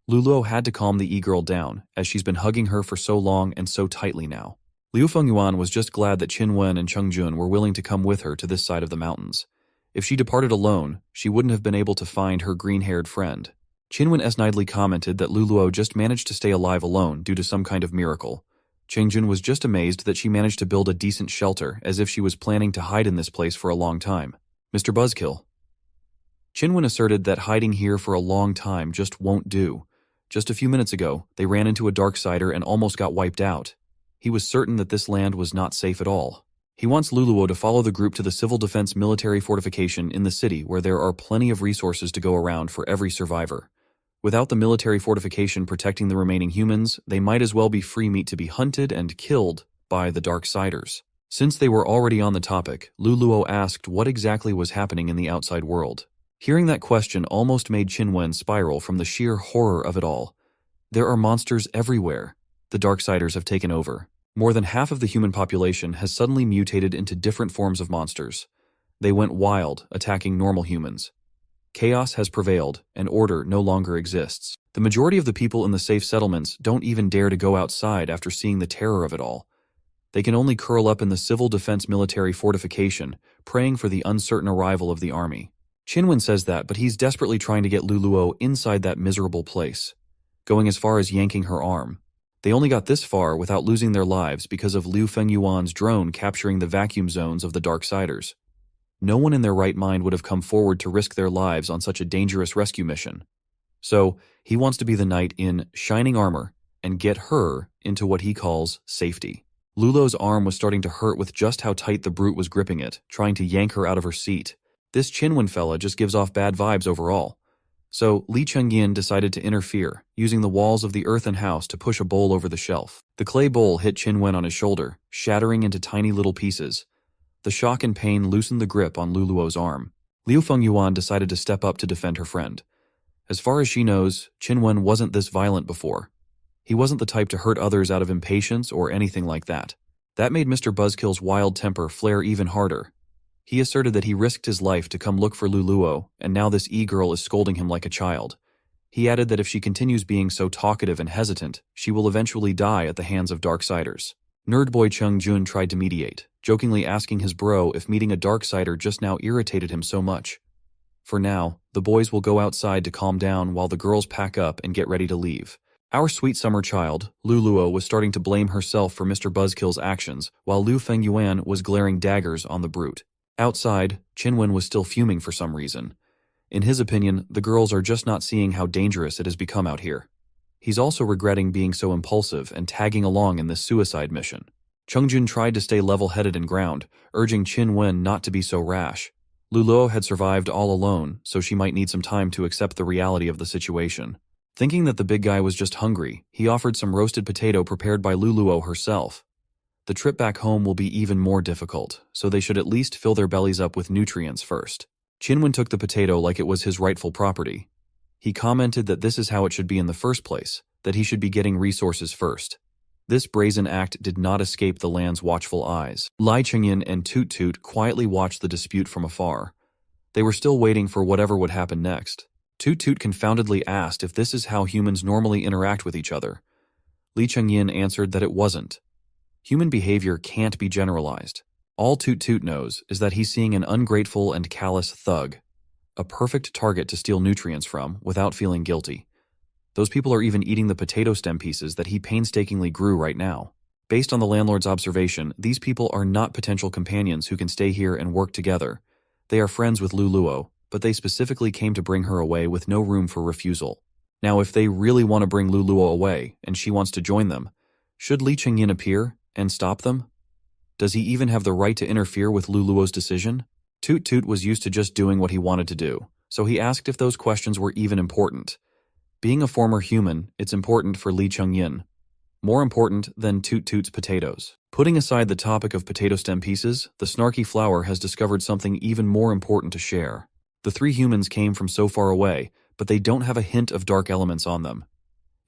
Lu Luo had to calm the e-girl down, as she's been hugging her for so long and so tightly now. Liu Fengyuan was just glad that Qin Wen and Cheng Jun were willing to come with her to this side of the mountains. If she departed alone, she wouldn't have been able to find her green-haired friend. Qin Wen snidely commented that Lu Luo just managed to stay alive alone due to some kind of miracle. Cheng Jun was just amazed that she managed to build a decent shelter, as if she was planning to hide in this place for a long time. Mr. Buzzkill. Qin Wen asserted that hiding here for a long time just won't do. Just a few minutes ago, they ran into a Darksider and almost got wiped out. He was certain that this land was not safe at all. He wants Luluo to follow the group to the civil defense military fortification in the city where there are plenty of resources to go around for every survivor. Without the military fortification protecting the remaining humans, they might as well be free meat to be hunted and killed by the Darksiders. Since they were already on the topic, Luluo asked what exactly was happening in the outside world. Hearing that question almost made Qin Wen spiral from the sheer horror of it all. There are monsters everywhere. The Darksiders have taken over. More than half of the human population has suddenly mutated into different forms of monsters. They went wild, attacking normal humans. Chaos has prevailed, and order no longer exists. The majority of the people in the safe settlements don't even dare to go outside after seeing the terror of it all. They can only curl up in the civil defense military fortification, praying for the uncertain arrival of the army. Qin Wen says that, but he's desperately trying to get Luluo inside that miserable place, going as far as yanking her arm. They only got this far without losing their lives because of Liu Fengyuan's drone capturing the vacuum zones of the Darksiders. No one in their right mind would have come forward to risk their lives on such a dangerous rescue mission. So, he wants to be the knight in shining armor and get her into what he calls safety. Lulo's arm was starting to hurt with just how tight the brute was gripping it, trying to yank her out of her seat. This Qin Wen fella just gives off bad vibes overall. So, Li Chengyin decided to interfere, using the walls of the earthen house to push a bowl over the shelf. The clay bowl hit Qin Wen on his shoulder, shattering into tiny little pieces. The shock and pain loosened the grip on Luluo's arm. Liu Fengyuan decided to step up to defend her friend. As far as she knows, Qin Wen wasn't this violent before. He wasn't the type to hurt others out of impatience or anything like that. That made Mr. Buzzkill's wild temper flare even harder. He asserted that he risked his life to come look for Luluo, and now this e-girl is scolding him like a child. He added that if she continues being so talkative and hesitant, she will eventually die at the hands of Darksiders. Nerdboy Cheng Jun tried to mediate, jokingly asking his bro if meeting a Darksider just now irritated him so much. For now, the boys will go outside to calm down while the girls pack up and get ready to leave. Our sweet summer child, Luluo, was starting to blame herself for Mr. Buzzkill's actions, while Liu Fengyuan was glaring daggers on the brute. Outside, Qin Wen was still fuming for some reason. In his opinion, the girls are just not seeing how dangerous it has become out here. He's also regretting being so impulsive and tagging along in this suicide mission. Cheng-jun tried to stay level-headed and ground, urging Qin Wen not to be so rash. Luluo had survived all alone, so she might need some time to accept the reality of the situation. Thinking that the big guy was just hungry, he offered some roasted potato prepared by Luluo herself. The trip back home will be even more difficult, so they should at least fill their bellies up with nutrients first. Qin Wen took the potato like it was his rightful property. He commented that this is how it should be in the first place, that he should be getting resources first. This brazen act did not escape the land's watchful eyes. Lai Chengyin and Toot Toot quietly watched the dispute from afar. They were still waiting for whatever would happen next. Toot Toot confoundedly asked if this is how humans normally interact with each other. Li Chengyin answered that it wasn't. Human behavior can't be generalized. All Toot Toot knows is that he's seeing an ungrateful and callous thug, a perfect target to steal nutrients from without feeling guilty. Those people are even eating the potato stem pieces that he painstakingly grew right now. Based on the landlord's observation, these people are not potential companions who can stay here and work together. They are friends with Luluo, but they specifically came to bring her away with no room for refusal. Now, if they really want to bring Luluo away and she wants to join them, should Li Chengyin appear And stop them? Does he even have the right to interfere with Luluo's decision? Toot Toot was used to just doing what he wanted to do, so he asked if those questions were even important. Being a former human, it's important for Lee Chung-yin. More important than Toot Toot's potatoes. Putting aside the topic of potato stem pieces, the snarky flower has discovered something even more important to share. The three humans came from so far away, but they don't have a hint of dark elements on them.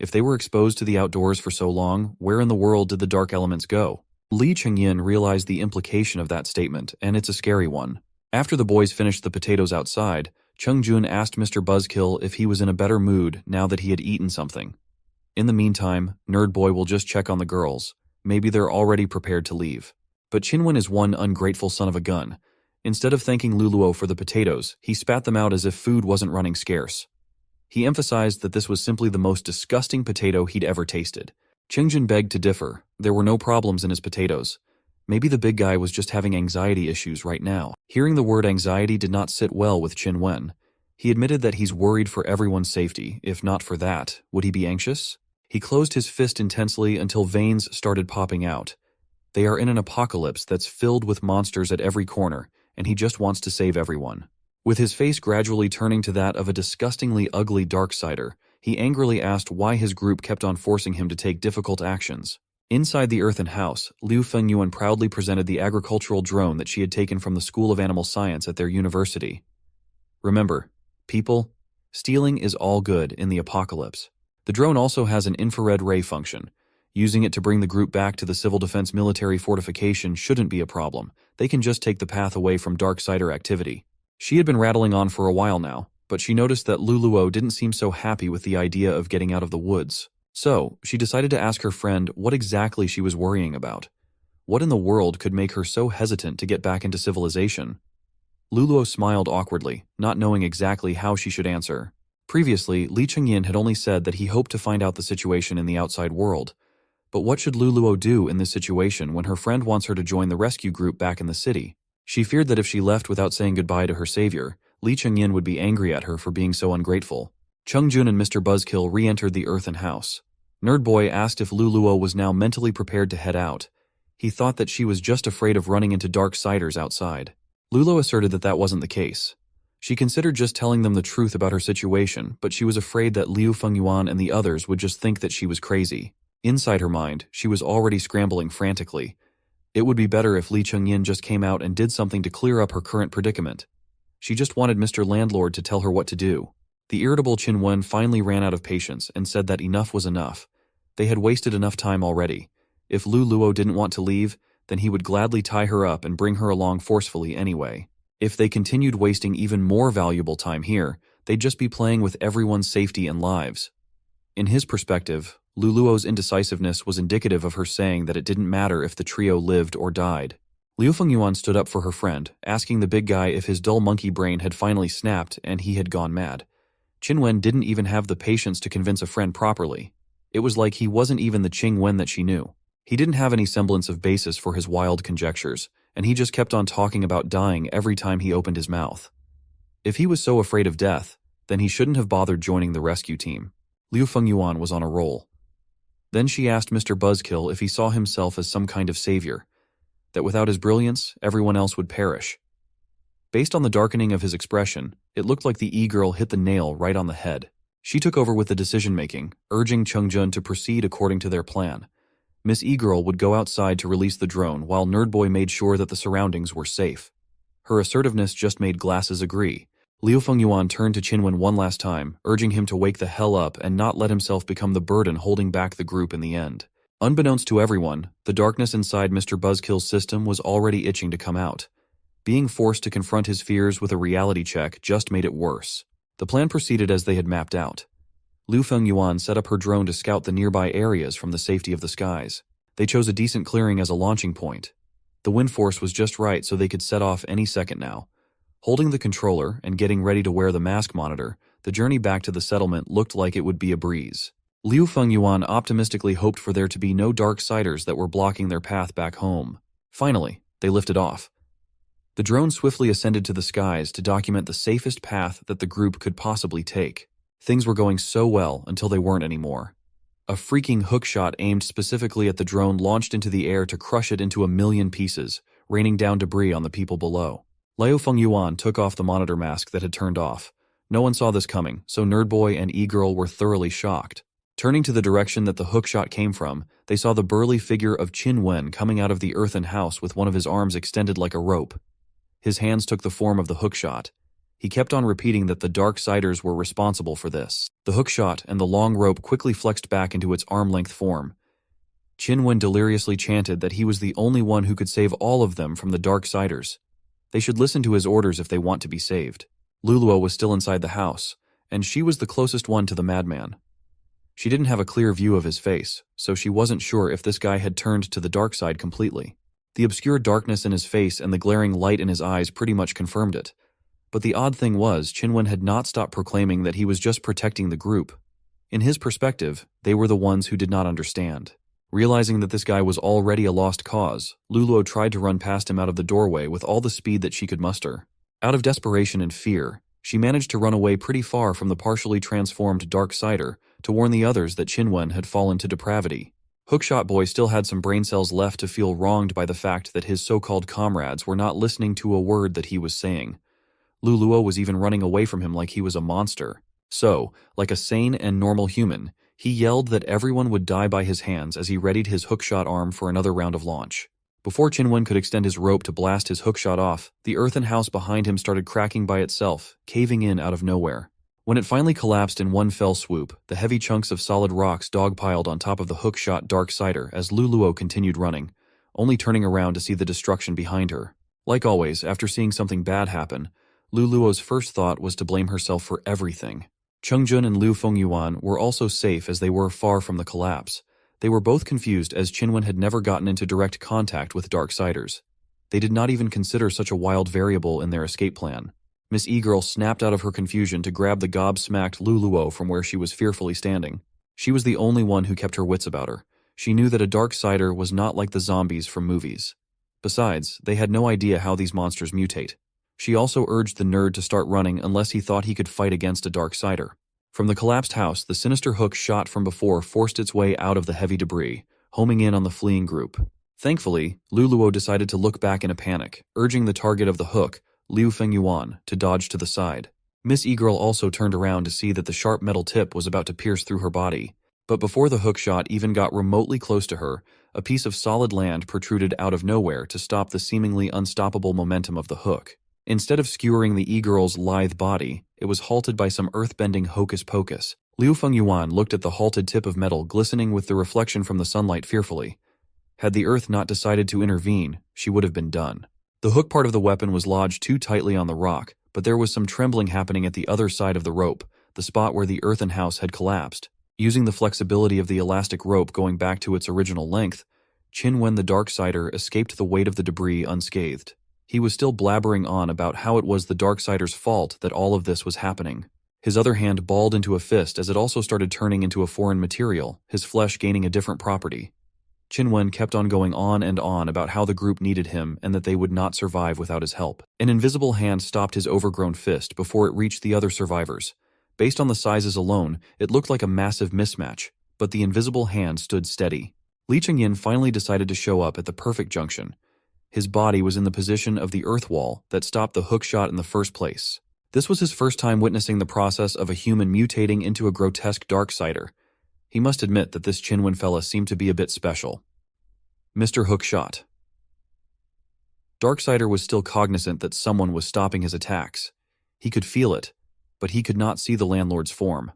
If they were exposed to the outdoors for so long, where in the world did the dark elements go? Lee Chung-yin realized the implication of that statement, and it's a scary one. After the boys finished the potatoes outside, Chung-jun asked Mr. Buzzkill if he was in a better mood now that he had eaten something. In the meantime, Nerd Boy will just check on the girls. Maybe they're already prepared to leave. But Chinwen is one ungrateful son of a gun. Instead of thanking Luluo for the potatoes, he spat them out as if food wasn't running scarce. He emphasized that this was simply the most disgusting potato he'd ever tasted. Chung-jun begged to differ. There were no problems in his potatoes. Maybe the big guy was just having anxiety issues right now. Hearing the word anxiety did not sit well with Chin-wen. He admitted that he's worried for everyone's safety. If not for that, would he be anxious? He closed his fist intensely until veins started popping out. They are in an apocalypse that's filled with monsters at every corner, and he just wants to save everyone. With his face gradually turning to that of a disgustingly ugly Darksider, he angrily asked why his group kept on forcing him to take difficult actions. Inside the earthen house, Liu Fengyuan proudly presented the agricultural drone that she had taken from the School of Animal Science at their university. Remember, people, stealing is all good in the apocalypse. The drone also has an infrared ray function. Using it to bring the group back to the civil defense military fortification shouldn't be a problem. They can just take the path away from Darksider activity. She had been rattling on for a while now, but she noticed that Luluo didn't seem so happy with the idea of getting out of the woods. So, she decided to ask her friend what exactly she was worrying about. What in the world could make her so hesitant to get back into civilization? Luluo smiled awkwardly, not knowing exactly how she should answer. Previously, Lee Chung-yin had only said that he hoped to find out the situation in the outside world. But what should Luluo do in this situation when her friend wants her to join the rescue group back in the city? She feared that if she left without saying goodbye to her savior, Lee Chung-yin would be angry at her for being so ungrateful. Chung-jun and Mr. Buzzkill re-entered the earthen house. Nerd Boy asked if Luluo was now mentally prepared to head out. He thought that she was just afraid of running into Darksiders outside. Luluo asserted that that wasn't the case. She considered just telling them the truth about her situation, but she was afraid that Liu Fengyuan and the others would just think that she was crazy. Inside her mind, she was already scrambling frantically. It would be better if Lee Chung-yin just came out and did something to clear up her current predicament. She just wanted Mr. Landlord to tell her what to do. The irritable Chin-wen finally ran out of patience and said that enough was enough. They had wasted enough time already. If Luluo didn't want to leave, then he would gladly tie her up and bring her along forcefully anyway. If they continued wasting even more valuable time here, they'd just be playing with everyone's safety and lives. In his perspective, Luluo's indecisiveness was indicative of her saying that it didn't matter if the trio lived or died. Liu Fengyuan stood up for her friend, asking the big guy if his dull monkey brain had finally snapped and he had gone mad. Chin-wen didn't even have the patience to convince a friend properly. It was like he wasn't even the Ching-wen that she knew. He didn't have any semblance of basis for his wild conjectures, and he just kept on talking about dying every time he opened his mouth. If he was so afraid of death, then he shouldn't have bothered joining the rescue team. Liu Fengyuan was on a roll. Then she asked Mr. Buzzkill if he saw himself as some kind of savior, that without his brilliance, everyone else would perish. Based on the darkening of his expression, it looked like the e-girl hit the nail right on the head. She took over with the decision-making, urging Chung-jun to proceed according to their plan. Miss E-girl would go outside to release the drone while Nerd Boy made sure that the surroundings were safe. Her assertiveness just made glasses agree. Liu Fengyuan turned to Chin-wen one last time, urging him to wake the hell up and not let himself become the burden holding back the group in the end. Unbeknownst to everyone, the darkness inside Mr. Buzzkill's system was already itching to come out. Being forced to confront his fears with a reality check just made it worse. The plan proceeded as they had mapped out. Liu Fengyuan set up her drone to scout the nearby areas from the safety of the skies. They chose a decent clearing as a launching point. The wind force was just right so they could set off any second now. Holding the controller and getting ready to wear the mask monitor, the journey back to the settlement looked like it would be a breeze. Liu Fengyuan optimistically hoped for there to be no Darksiders that were blocking their path back home. Finally, they lifted off. The drone swiftly ascended to the skies to document the safest path that the group could possibly take. Things were going so well until they weren't anymore. A freaking hookshot aimed specifically at the drone launched into the air to crush it into a million pieces, raining down debris on the people below. Liu Fengyuan took off the monitor mask that had turned off. No one saw this coming, so Nerdboy and E-Girl were thoroughly shocked. Turning to the direction that the hookshot came from, they saw the burly figure of Qin Wen coming out of the earthen house with one of his arms extended like a rope. His hands took the form of the hookshot. He kept on repeating that the Darksiders were responsible for this. The hookshot and the long rope quickly flexed back into its arm-length form. Qin Wen deliriously chanted that he was the only one who could save all of them from the Darksiders. They should listen to his orders if they want to be saved. Luluo was still inside the house, and she was the closest one to the madman. She didn't have a clear view of his face, so she wasn't sure if this guy had turned to the dark side completely. The obscure darkness in his face and the glaring light in his eyes pretty much confirmed it. But the odd thing was, Qin Wen had not stopped proclaiming that he was just protecting the group. In his perspective, they were the ones who did not understand. Realizing that this guy was already a lost cause, Luluo tried to run past him out of the doorway with all the speed that she could muster. Out of desperation and fear, she managed to run away pretty far from the partially transformed Darksider to warn the others that Qin Wen had fallen to depravity. Hookshot Boy still had some brain cells left to feel wronged by the fact that his so-called comrades were not listening to a word that he was saying. Luluo was even running away from him like he was a monster. So, like a sane and normal human, he yelled that everyone would die by his hands as he readied his hookshot arm for another round of launch. Before Qin Wen could extend his rope to blast his hookshot off, the earthen house behind him started cracking by itself, caving in out of nowhere. When it finally collapsed in one fell swoop, the heavy chunks of solid rocks dogpiled on top of the hookshot Darksider as Luluo continued running, only turning around to see the destruction behind her. Like always, after seeing something bad happen, Luluo's first thought was to blame herself for everything. Chungjun and Liu Fengyuan were also safe as they were far from the collapse. They were both confused as Qin Wen had never gotten into direct contact with Darksiders. They did not even consider such a wild variable in their escape plan. Miss E-Girl snapped out of her confusion to grab the gobsmacked Luluo from where she was fearfully standing. She was the only one who kept her wits about her. She knew that a Darksider was not like the zombies from movies. Besides, they had no idea how these monsters mutate. She also urged the nerd to start running unless he thought he could fight against a Darksider. From the collapsed house, the sinister hook shot from before forced its way out of the heavy debris, homing in on the fleeing group. Thankfully, Luluo decided to look back in a panic, urging the target of the hook, Liu Fengyuan, to dodge to the side. Miss E-Girl also turned around to see that the sharp metal tip was about to pierce through her body. But before the hook shot even got remotely close to her, a piece of solid land protruded out of nowhere to stop the seemingly unstoppable momentum of the hook. Instead of skewering the E-Girl's lithe body, it was halted by some earth-bending hocus-pocus. Liu Fengyuan looked at the halted tip of metal glistening with the reflection from the sunlight fearfully. Had the earth not decided to intervene, she would have been done. The hook part of the weapon was lodged too tightly on the rock, but there was some trembling happening at the other side of the rope, the spot where the earthen house had collapsed. Using the flexibility of the elastic rope going back to its original length, Qin Wen the Darksider escaped the weight of the debris unscathed. He was still blabbering on about how it was the Darksider's fault that all of this was happening. His other hand balled into a fist as it also started turning into a foreign material, his flesh gaining a different property. Qin Wen kept on going on and on about how the group needed him and that they would not survive without his help. An invisible hand stopped his overgrown fist before it reached the other survivors. Based on the sizes alone, it looked like a massive mismatch, but the invisible hand stood steady. Li Chengyin finally decided to show up at the perfect junction. His body was in the position of the earth wall that stopped the hook shot in the first place. This was his first time witnessing the process of a human mutating into a grotesque Darksider. He must admit that this Qin Wen fella seemed to be a bit special. Mr. Hookshot. Darksider was still cognizant that someone was stopping his attacks. He could feel it, but he could not see the landlord's form.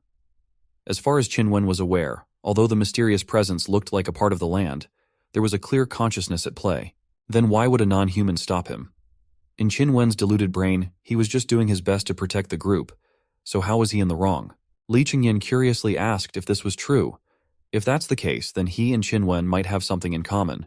As far as Qin Wen was aware, although the mysterious presence looked like a part of the land, there was a clear consciousness at play. Then why would a non-human stop him? In Qin Wen's deluded brain, he was just doing his best to protect the group, so how was he in the wrong? Li Chengyin curiously asked if this was true. If that's the case, then he and Qin Wen might have something in common.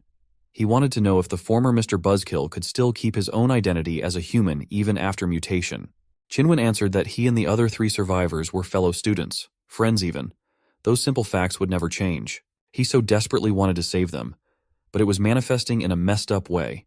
He wanted to know if the former Mr. Buzzkill could still keep his own identity as a human even after mutation. Qin Wen answered that he and the other 3 survivors were fellow students, friends even. Those simple facts would never change. He so desperately wanted to save them, but it was manifesting in a messed up way.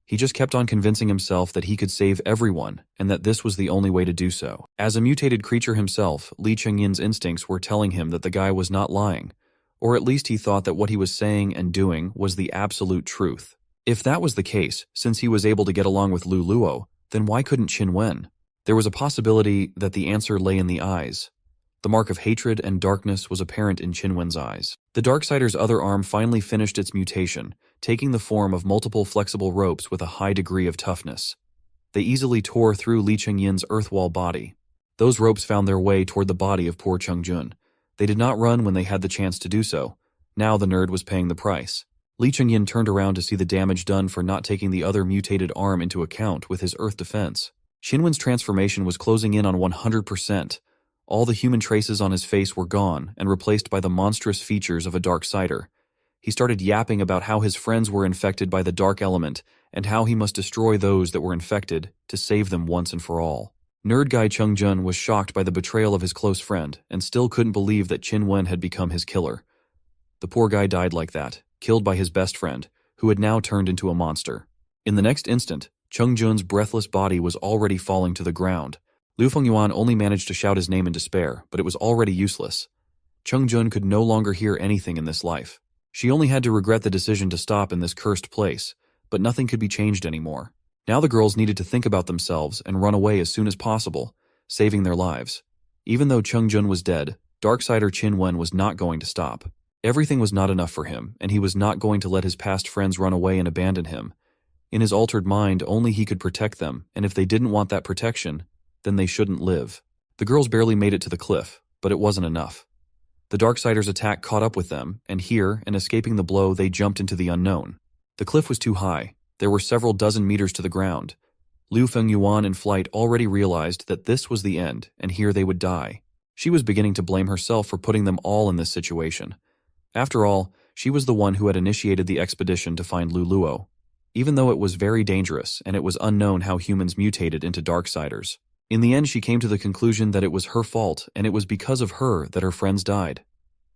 He just kept on convincing himself that he could save everyone and that this was the only way to do so. As a mutated creature himself, Li Chengyin's instincts were telling him that the guy was not lying. Or at least he thought that what he was saying and doing was the absolute truth. If that was the case, since he was able to get along with Lu Luo, then why couldn't Qin Wen? There was a possibility that the answer lay in the eyes. The mark of hatred and darkness was apparent in Qin Wen's eyes. The Darksider's other arm finally finished its mutation, taking the form of multiple flexible ropes with a high degree of toughness. They easily tore through Li Chengyin's earthwall body. Those ropes found their way toward the body of poor Chengjun. They did not run when they had the chance to do so. Now the nerd was paying the price. Li Chenyin turned around to see the damage done for not taking the other mutated arm into account with his earth defense. Qin transformation was closing in on 100%. All the human traces on his face were gone and replaced by the monstrous features of a Darksider. He started yapping about how his friends were infected by the dark element and how he must destroy those that were infected to save them once and for all. Nerd guy Chengjun was shocked by the betrayal of his close friend and still couldn't believe that Qin Wen had become his killer. The poor guy died like that, killed by his best friend, who had now turned into a monster. In the next instant, Chengjun's breathless body was already falling to the ground. Liu Fengyuan only managed to shout his name in despair, but it was already useless. Chengjun could no longer hear anything in this life. She only had to regret the decision to stop in this cursed place, but nothing could be changed anymore. Now the girls needed to think about themselves and run away as soon as possible, saving their lives. Even though Chengjun was dead, Darksider Qin Wen was not going to stop. Everything was not enough for him, and he was not going to let his past friends run away and abandon him. In his altered mind, only he could protect them, and if they didn't want that protection, then they shouldn't live. The girls barely made it to the cliff, but it wasn't enough. The Darksider's attack caught up with them, and here, and escaping the blow, they jumped into the unknown. The cliff was too high. There were several dozen meters to the ground. Liu Fengyuan in flight already realized that this was the end, and here they would die. She was beginning to blame herself for putting them all in this situation. After all, she was the one who had initiated the expedition to find Lu Luo, even though it was very dangerous and it was unknown how humans mutated into Darksiders. In the end, she came to the conclusion that it was her fault, and it was because of her that her friends died.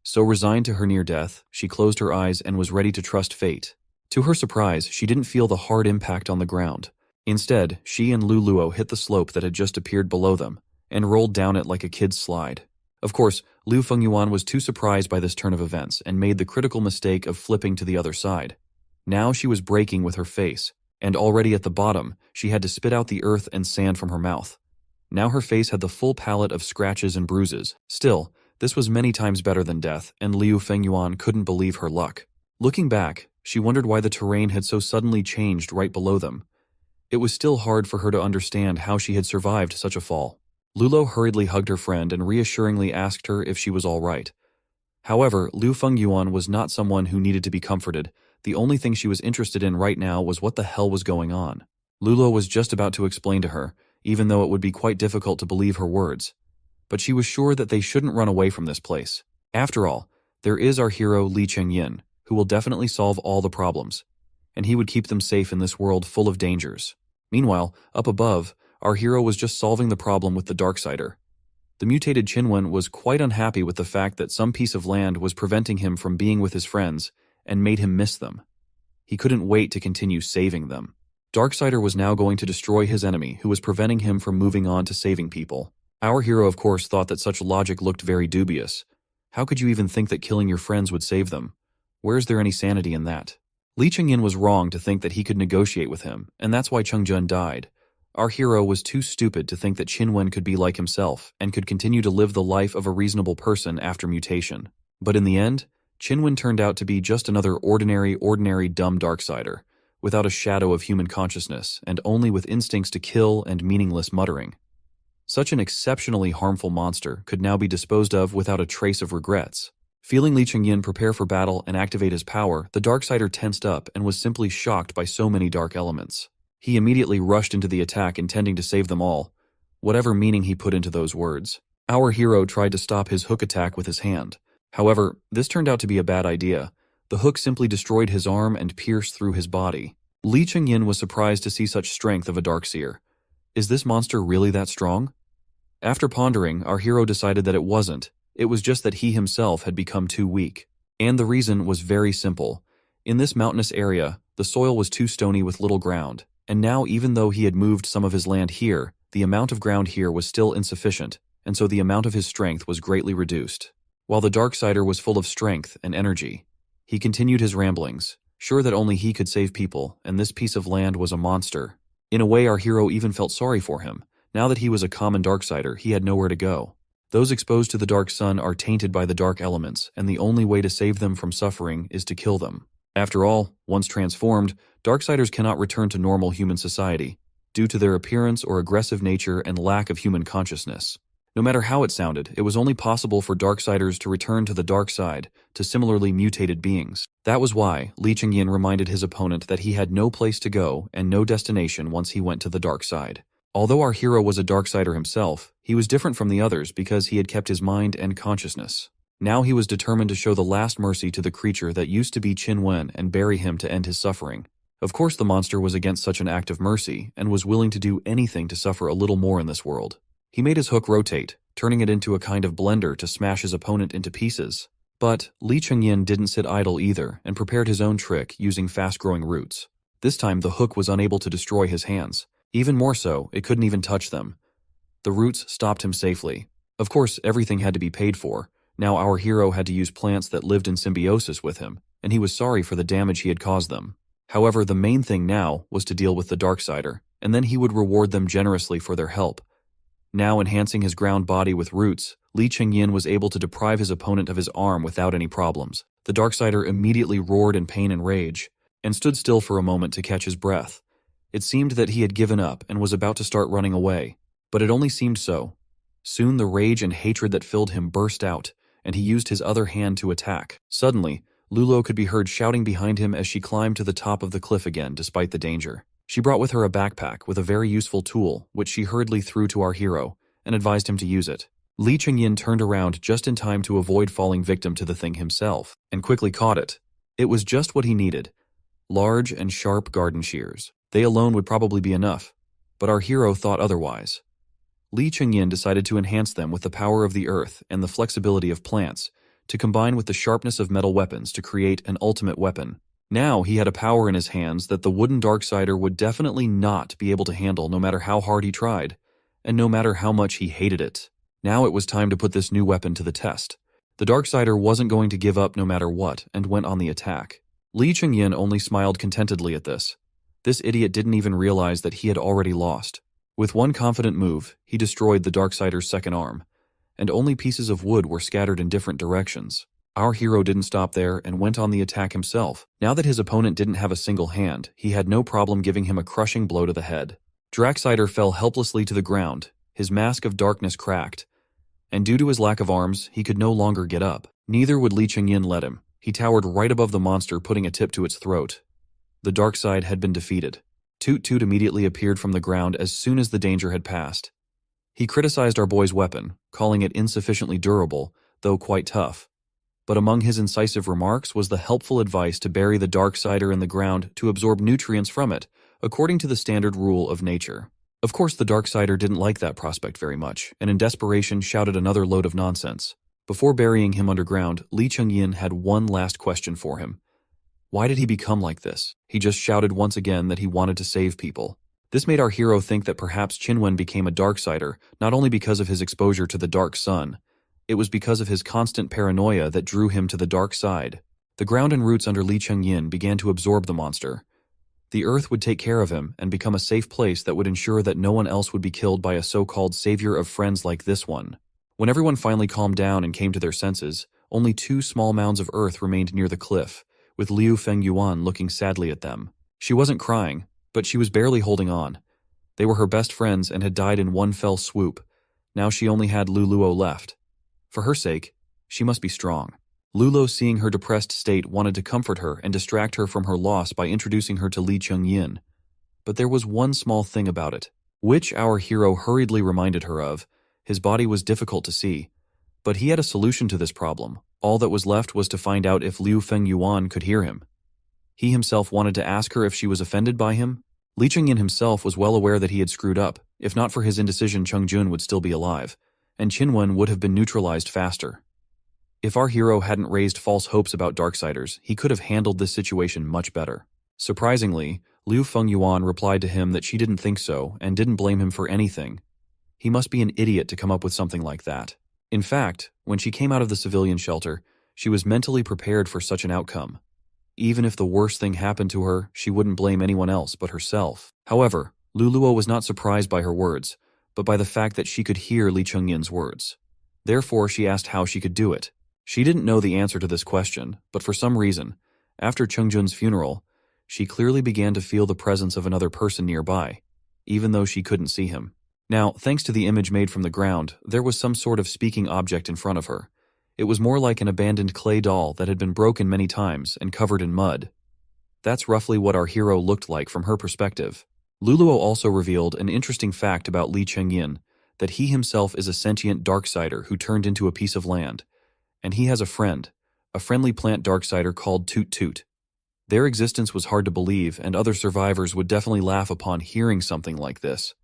So resigned to her near death, she closed her eyes and was ready to trust fate. To her surprise, she didn't feel the hard impact on the ground. Instead, she and Lu Luo hit the slope that had just appeared below them, and rolled down it like a kid's slide. Of course, Liu Fengyuan was too surprised by this turn of events and made the critical mistake of flipping to the other side. Now she was breaking with her face, and already at the bottom, she had to spit out the earth and sand from her mouth. Now her face had the full palette of scratches and bruises. Still, this was many times better than death, and Liu Fengyuan couldn't believe her luck. Looking back, she wondered why the terrain had so suddenly changed right below them. It was still hard for her to understand how she had survived such a fall. Lulo hurriedly hugged her friend and reassuringly asked her if she was all right. However, Liu Fengyuan was not someone who needed to be comforted. The only thing she was interested in right now was what the hell was going on. Lulo was just about to explain to her, even though it would be quite difficult to believe her words. But she was sure that they shouldn't run away from this place. After all, there is our hero Li Chenyin, who will definitely solve all the problems, and he would keep them safe in this world full of dangers. Meanwhile, up above, our hero was just solving the problem with the Darksider. The mutated Qin Wen was quite unhappy with the fact that some piece of land was preventing him from being with his friends and made him miss them. He couldn't wait to continue saving them. Darksider was now going to destroy his enemy, who was preventing him from moving on to saving people. Our hero, of course, thought that such logic looked very dubious. How could you even think that killing your friends would save them? Where is there any sanity in that? Li Chenyin was wrong to think that he could negotiate with him, and that's why Chengjun died. Our hero was too stupid to think that Qin Wen could be like himself and could continue to live the life of a reasonable person after mutation. But in the end, Qin Wen turned out to be just another ordinary dumb Darksider, without a shadow of human consciousness and only with instincts to kill and meaningless muttering. Such an exceptionally harmful monster could now be disposed of without a trace of regrets. Feeling Li Chenyin prepare for battle and activate his power, the Darksider tensed up and was simply shocked by so many dark elements. He immediately rushed into the attack, intending to save them all, whatever meaning he put into those words. Our hero tried to stop his hook attack with his hand. However, this turned out to be a bad idea. The hook simply destroyed his arm and pierced through his body. Li Chenyin was surprised to see such strength of a Darkseer. Is this monster really that strong? After pondering, our hero decided that it wasn't. It was just that he himself had become too weak. And the reason was very simple. In this mountainous area, the soil was too stony with little ground. And now, even though he had moved some of his land here, the amount of ground here was still insufficient, and so the amount of his strength was greatly reduced. While the Darksider was full of strength and energy, he continued his ramblings, sure that only he could save people, and this piece of land was a monster. In a way, our hero even felt sorry for him. Now that he was a common Darksider, he had nowhere to go. Those exposed to the dark sun are tainted by the dark elements, and the only way to save them from suffering is to kill them. After all, once transformed, Darksiders cannot return to normal human society, due to their appearance or aggressive nature and lack of human consciousness. No matter how it sounded, it was only possible for Darksiders to return to the dark side, to similarly mutated beings. That was why Li Chengyin reminded his opponent that he had no place to go and no destination once he went to the dark side. Although our hero was a Darksider himself, he was different from the others because he had kept his mind and consciousness. Now he was determined to show the last mercy to the creature that used to be Qin Wen and bury him to end his suffering. Of course, the monster was against such an act of mercy and was willing to do anything to suffer a little more in this world. He made his hook rotate, turning it into a kind of blender to smash his opponent into pieces. But Li Chengyin didn't sit idle either and prepared his own trick using fast-growing roots. This time the hook was unable to destroy his hands. Even more so, it couldn't even touch them. The roots stopped him safely. Of course, everything had to be paid for. Now our hero had to use plants that lived in symbiosis with him, and he was sorry for the damage he had caused them. However, the main thing now was to deal with the Darksider, and then he would reward them generously for their help. Now enhancing his ground body with roots, Li Chengyin was able to deprive his opponent of his arm without any problems. The Darksider immediately roared in pain and rage, and stood still for a moment to catch his breath. It seemed that he had given up and was about to start running away, but it only seemed so. Soon the rage and hatred that filled him burst out, and he used his other hand to attack. Suddenly, Lulo could be heard shouting behind him as she climbed to the top of the cliff again despite the danger. She brought with her a backpack with a very useful tool, which she hurriedly threw to our hero, and advised him to use it. Li Chengyin turned around just in time to avoid falling victim to the thing himself, and quickly caught it. It was just what he needed. Large and sharp garden shears. They alone would probably be enough, but our hero thought otherwise. Li Chengyin decided to enhance them with the power of the earth and the flexibility of plants, to combine with the sharpness of metal weapons to create an ultimate weapon. Now he had a power in his hands that the wooden Darksider would definitely not be able to handle no matter how hard he tried, and no matter how much he hated it. Now it was time to put this new weapon to the test. The Darksider wasn't going to give up no matter what and went on the attack. Li Chengyin only smiled contentedly at this. This idiot didn't even realize that he had already lost. With one confident move, he destroyed the Darksider's second arm, and only pieces of wood were scattered in different directions. Our hero didn't stop there and went on the attack himself. Now that his opponent didn't have a single hand, he had no problem giving him a crushing blow to the head. Darksider fell helplessly to the ground, his mask of darkness cracked, and due to his lack of arms, he could no longer get up. Neither would Li Chengyin let him. He towered right above the monster, putting a tip to its throat. The dark side had been defeated. Toot Toot immediately appeared from the ground as soon as the danger had passed. He criticized our boy's weapon, calling it insufficiently durable, though quite tough. But among his incisive remarks was the helpful advice to bury the Darksider in the ground to absorb nutrients from it, according to the standard rule of nature. Of course, the Darksider didn't like that prospect very much, and in desperation shouted another load of nonsense. Before burying him underground, Li Chengyin had one last question for him. Why did he become like this? He just shouted once again that he wanted to save people. This made our hero think that perhaps Qin Wen became a Darksider, not only because of his exposure to the dark sun. It was because of his constant paranoia that drew him to the dark side. The ground and roots under Li Chengyin began to absorb the monster. The earth would take care of him and become a safe place that would ensure that no one else would be killed by a so-called savior of friends like this one. When everyone finally calmed down and came to their senses, only 2 small mounds of earth remained near the cliff, with Liu Fengyuan looking sadly at them. She wasn't crying, but she was barely holding on. They were her best friends and had died in one fell swoop. Now she only had Luluo left. For her sake, she must be strong. Lulo, seeing her depressed state, wanted to comfort her and distract her from her loss by introducing her to Li Chengyin. But there was one small thing about it, which our hero hurriedly reminded her of. His body was difficult to see, but he had a solution to this problem. All that was left was to find out if Liu Fengyuan could hear him. He himself wanted to ask her if she was offended by him. Li Chengyin himself was well aware that he had screwed up. If not for his indecision, Cheng-jun would still be alive, and Qin Wen would have been neutralized faster. If our hero hadn't raised false hopes about Darksiders, he could have handled this situation much better. Surprisingly, Liu Fengyuan replied to him that she didn't think so and didn't blame him for anything. He must be an idiot to come up with something like that. In fact, When she came out of the civilian shelter, she was mentally prepared for such an outcome. Even if the worst thing happened to her, she wouldn't blame anyone else but herself. However, Luluo was not surprised by her words, but by the fact that she could hear Lee Chungyin's words. Therefore, she asked how she could do it. She didn't know the answer to this question, but for some reason, after Chungjun's funeral, she clearly began to feel the presence of another person nearby, even though she couldn't see him. Now, thanks to the image made from the ground, there was some sort of speaking object in front of her. It was more like an abandoned clay doll that had been broken many times and covered in mud. That's roughly what our hero looked like from her perspective. Luluo also revealed an interesting fact about Lee Chengyin, that he himself is a sentient Darksider who turned into a piece of land, and he has a friend, a friendly plant Darksider called Toot Toot. Their existence was hard to believe, and other survivors would definitely laugh upon hearing something like this.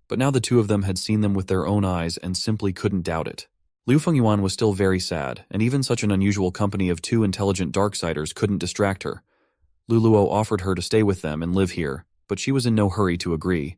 But now the two of them had seen them with their own eyes and simply couldn't doubt it. Liu Fengyuan was still very sad, and even such an unusual company of two intelligent Darksiders couldn't distract her. Luluo offered her to stay with them and live here, but she was in no hurry to agree.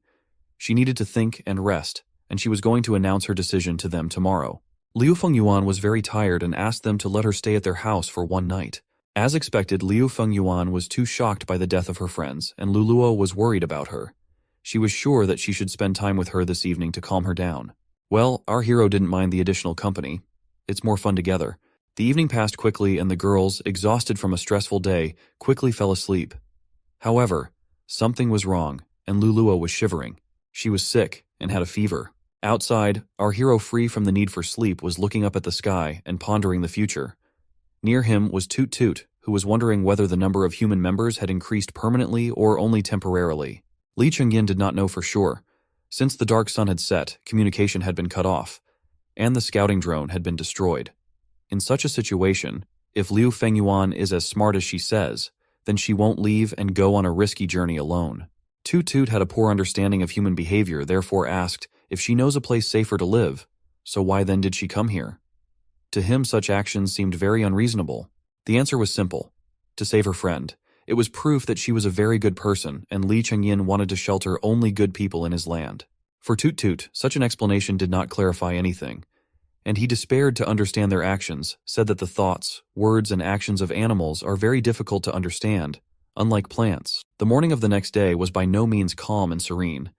She needed to think and rest, and she was going to announce her decision to them tomorrow. Liu Fengyuan was very tired and asked them to let her stay at their house for one night. As expected, Liu Fengyuan was too shocked by the death of her friends, and Luluo was worried about her. She was sure that she should spend time with her this evening to calm her down. Well, our hero didn't mind the additional company. It's more fun together. The evening passed quickly, and the girls, exhausted from a stressful day, quickly fell asleep. However, something was wrong, and Luluo was shivering. She was sick and had a fever. Outside, our hero, free from the need for sleep, was looking up at the sky and pondering the future. Near him was Toot Toot, who was wondering whether the number of human members had increased permanently or only temporarily. Lee Chengyin did not know for sure. Since the dark sun had set, communication had been cut off, and the scouting drone had been destroyed. In such a situation, if Liu Fengyuan is as smart as she says, then she won't leave and go on a risky journey alone. Toot Toot had a poor understanding of human behavior, therefore asked if she knows a place safer to live, so why then did she come here? To him, such actions seemed very unreasonable. The answer was simple: to save her friend. It was proof that she was a very good person, and Lee Chengyin wanted to shelter only good people in his land. For Toot Toot, such an explanation did not clarify anything, and he despaired to understand their actions, said that the thoughts, words, and actions of animals are very difficult to understand, unlike plants. The morning of the next day was by no means calm and serene.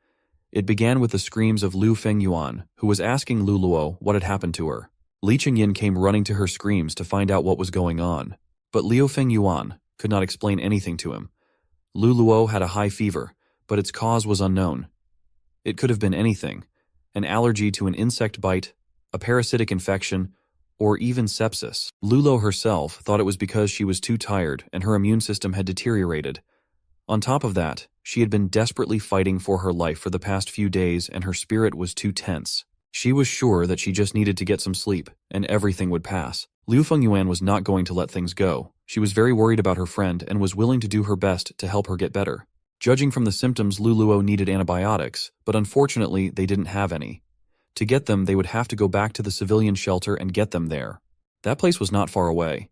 It began with the screams of Liu Fengyuan, who was asking Luluo what had happened to her. Lee Chengyin came running to her screams to find out what was going on, but Liu Fengyuan could not explain anything to him. Luluo had a high fever, but its cause was unknown. It could have been anything: an allergy to an insect bite, a parasitic infection, or even sepsis. Luluo herself thought it was because she was too tired and her immune system had deteriorated. On top of that, she had been desperately fighting for her life for the past few days, and her spirit was too tense. She was sure that she just needed to get some sleep, and everything would pass. Liu Fengyuan was not going to let things go. She was very worried about her friend and was willing to do her best to help her get better. Judging from the symptoms, Luluo needed antibiotics, but unfortunately they didn't have any. To get them, they would have to go back to the civilian shelter and get them there. That place was not far away.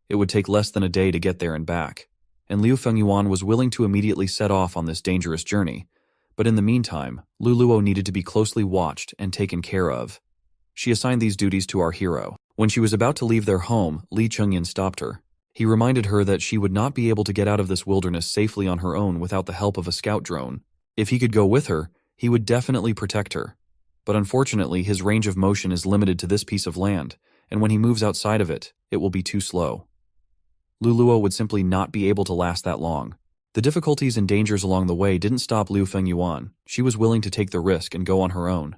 It would take less than a day to get there and back, and Liu Fengyuan was willing to immediately set off on this dangerous journey. But in the meantime, Luluo needed to be closely watched and taken care of. She assigned these duties to our hero. When she was about to leave their home, Lee Chengyin stopped her. He reminded her that she would not be able to get out of this wilderness safely on her own without the help of a scout drone. If he could go with her, he would definitely protect her. But unfortunately, his range of motion is limited to this piece of land, and when he moves outside of it, it will be too slow. Luluo would simply not be able to last that long. The difficulties and dangers along the way didn't stop Liu Fengyuan. She was willing to take the risk and go on her own.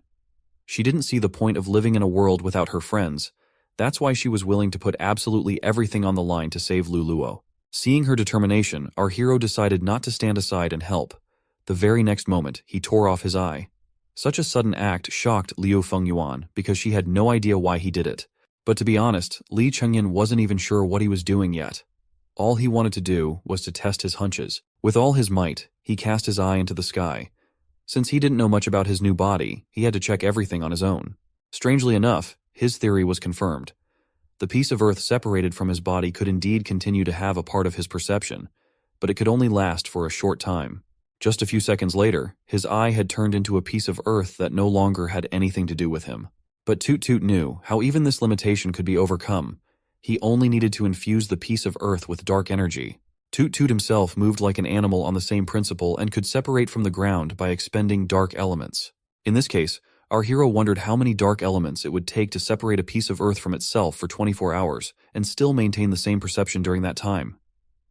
She didn't see the point of living in a world without her friends. That's why she was willing to put absolutely everything on the line to save Luluo. Seeing her determination, our hero decided not to stand aside and help. The very next moment, he tore off his eye. Such a sudden act shocked Liu Fengyuan because she had no idea why he did it. But to be honest, Lee Chengyin wasn't even sure what he was doing yet. All he wanted to do was to test his hunches. With all his might, he cast his eye into the sky. Since he didn't know much about his new body, he had to check everything on his own. Strangely enough, his theory was confirmed. The piece of earth separated from his body could indeed continue to have a part of his perception, but it could only last for a short time. Just a few seconds later, his eye had turned into a piece of earth that no longer had anything to do with him. But Toot Toot knew how even this limitation could be overcome. He only needed to infuse the piece of earth with dark energy. Toot Toot himself moved like an animal on the same principle and could separate from the ground by expending dark elements. In this case, our hero wondered how many dark elements it would take to separate a piece of earth from itself for 24 hours and still maintain the same perception during that time.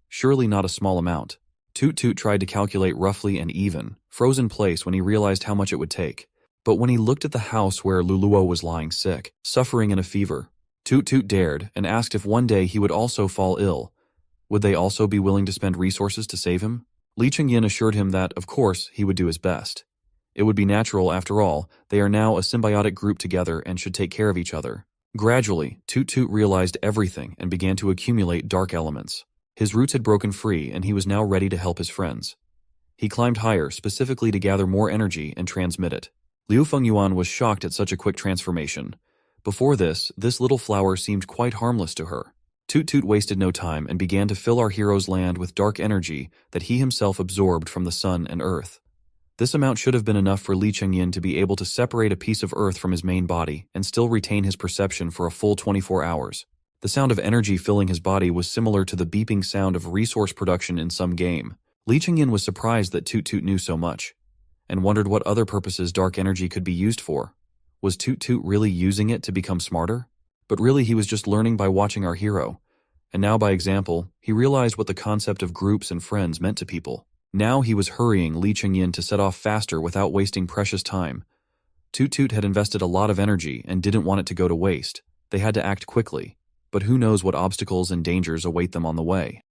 Surely not a small amount. Toot Toot tried to calculate roughly and even, froze in place when he realized how much it would take. But when he looked at the house where Luluo was lying sick, suffering in a fever, Toot Toot dared and asked if one day he would also fall ill. Would they also be willing to spend resources to save him? Li Chengyin assured him that, of course, he would do his best. It would be natural, after all. They are now a symbiotic group together and should take care of each other. Gradually, Toot Toot realized everything and began to accumulate dark elements. His roots had broken free and he was now ready to help his friends. He climbed higher specifically to gather more energy and transmit it. Liu Fengyuan was shocked at such a quick transformation. Before this little flower seemed quite harmless to her. Toot Toot wasted no time and began to fill our hero's land with dark energy that he himself absorbed from the sun and earth. This amount should have been enough for Li Chengyin to be able to separate a piece of earth from his main body and still retain his perception for a full 24 hours. The sound of energy filling his body was similar to the beeping sound of resource production in some game. Li Chengyin was surprised that Toot Toot knew so much, and wondered what other purposes dark energy could be used for. Was Toot Toot really using it to become smarter? But really he was just learning by watching our hero. And now by example, he realized what the concept of groups and friends meant to people. Now he was hurrying Li Chengyin to set off faster without wasting precious time. Toot Toot had invested a lot of energy and didn't want it to go to waste. They had to act quickly. But who knows what obstacles and dangers await them on the way.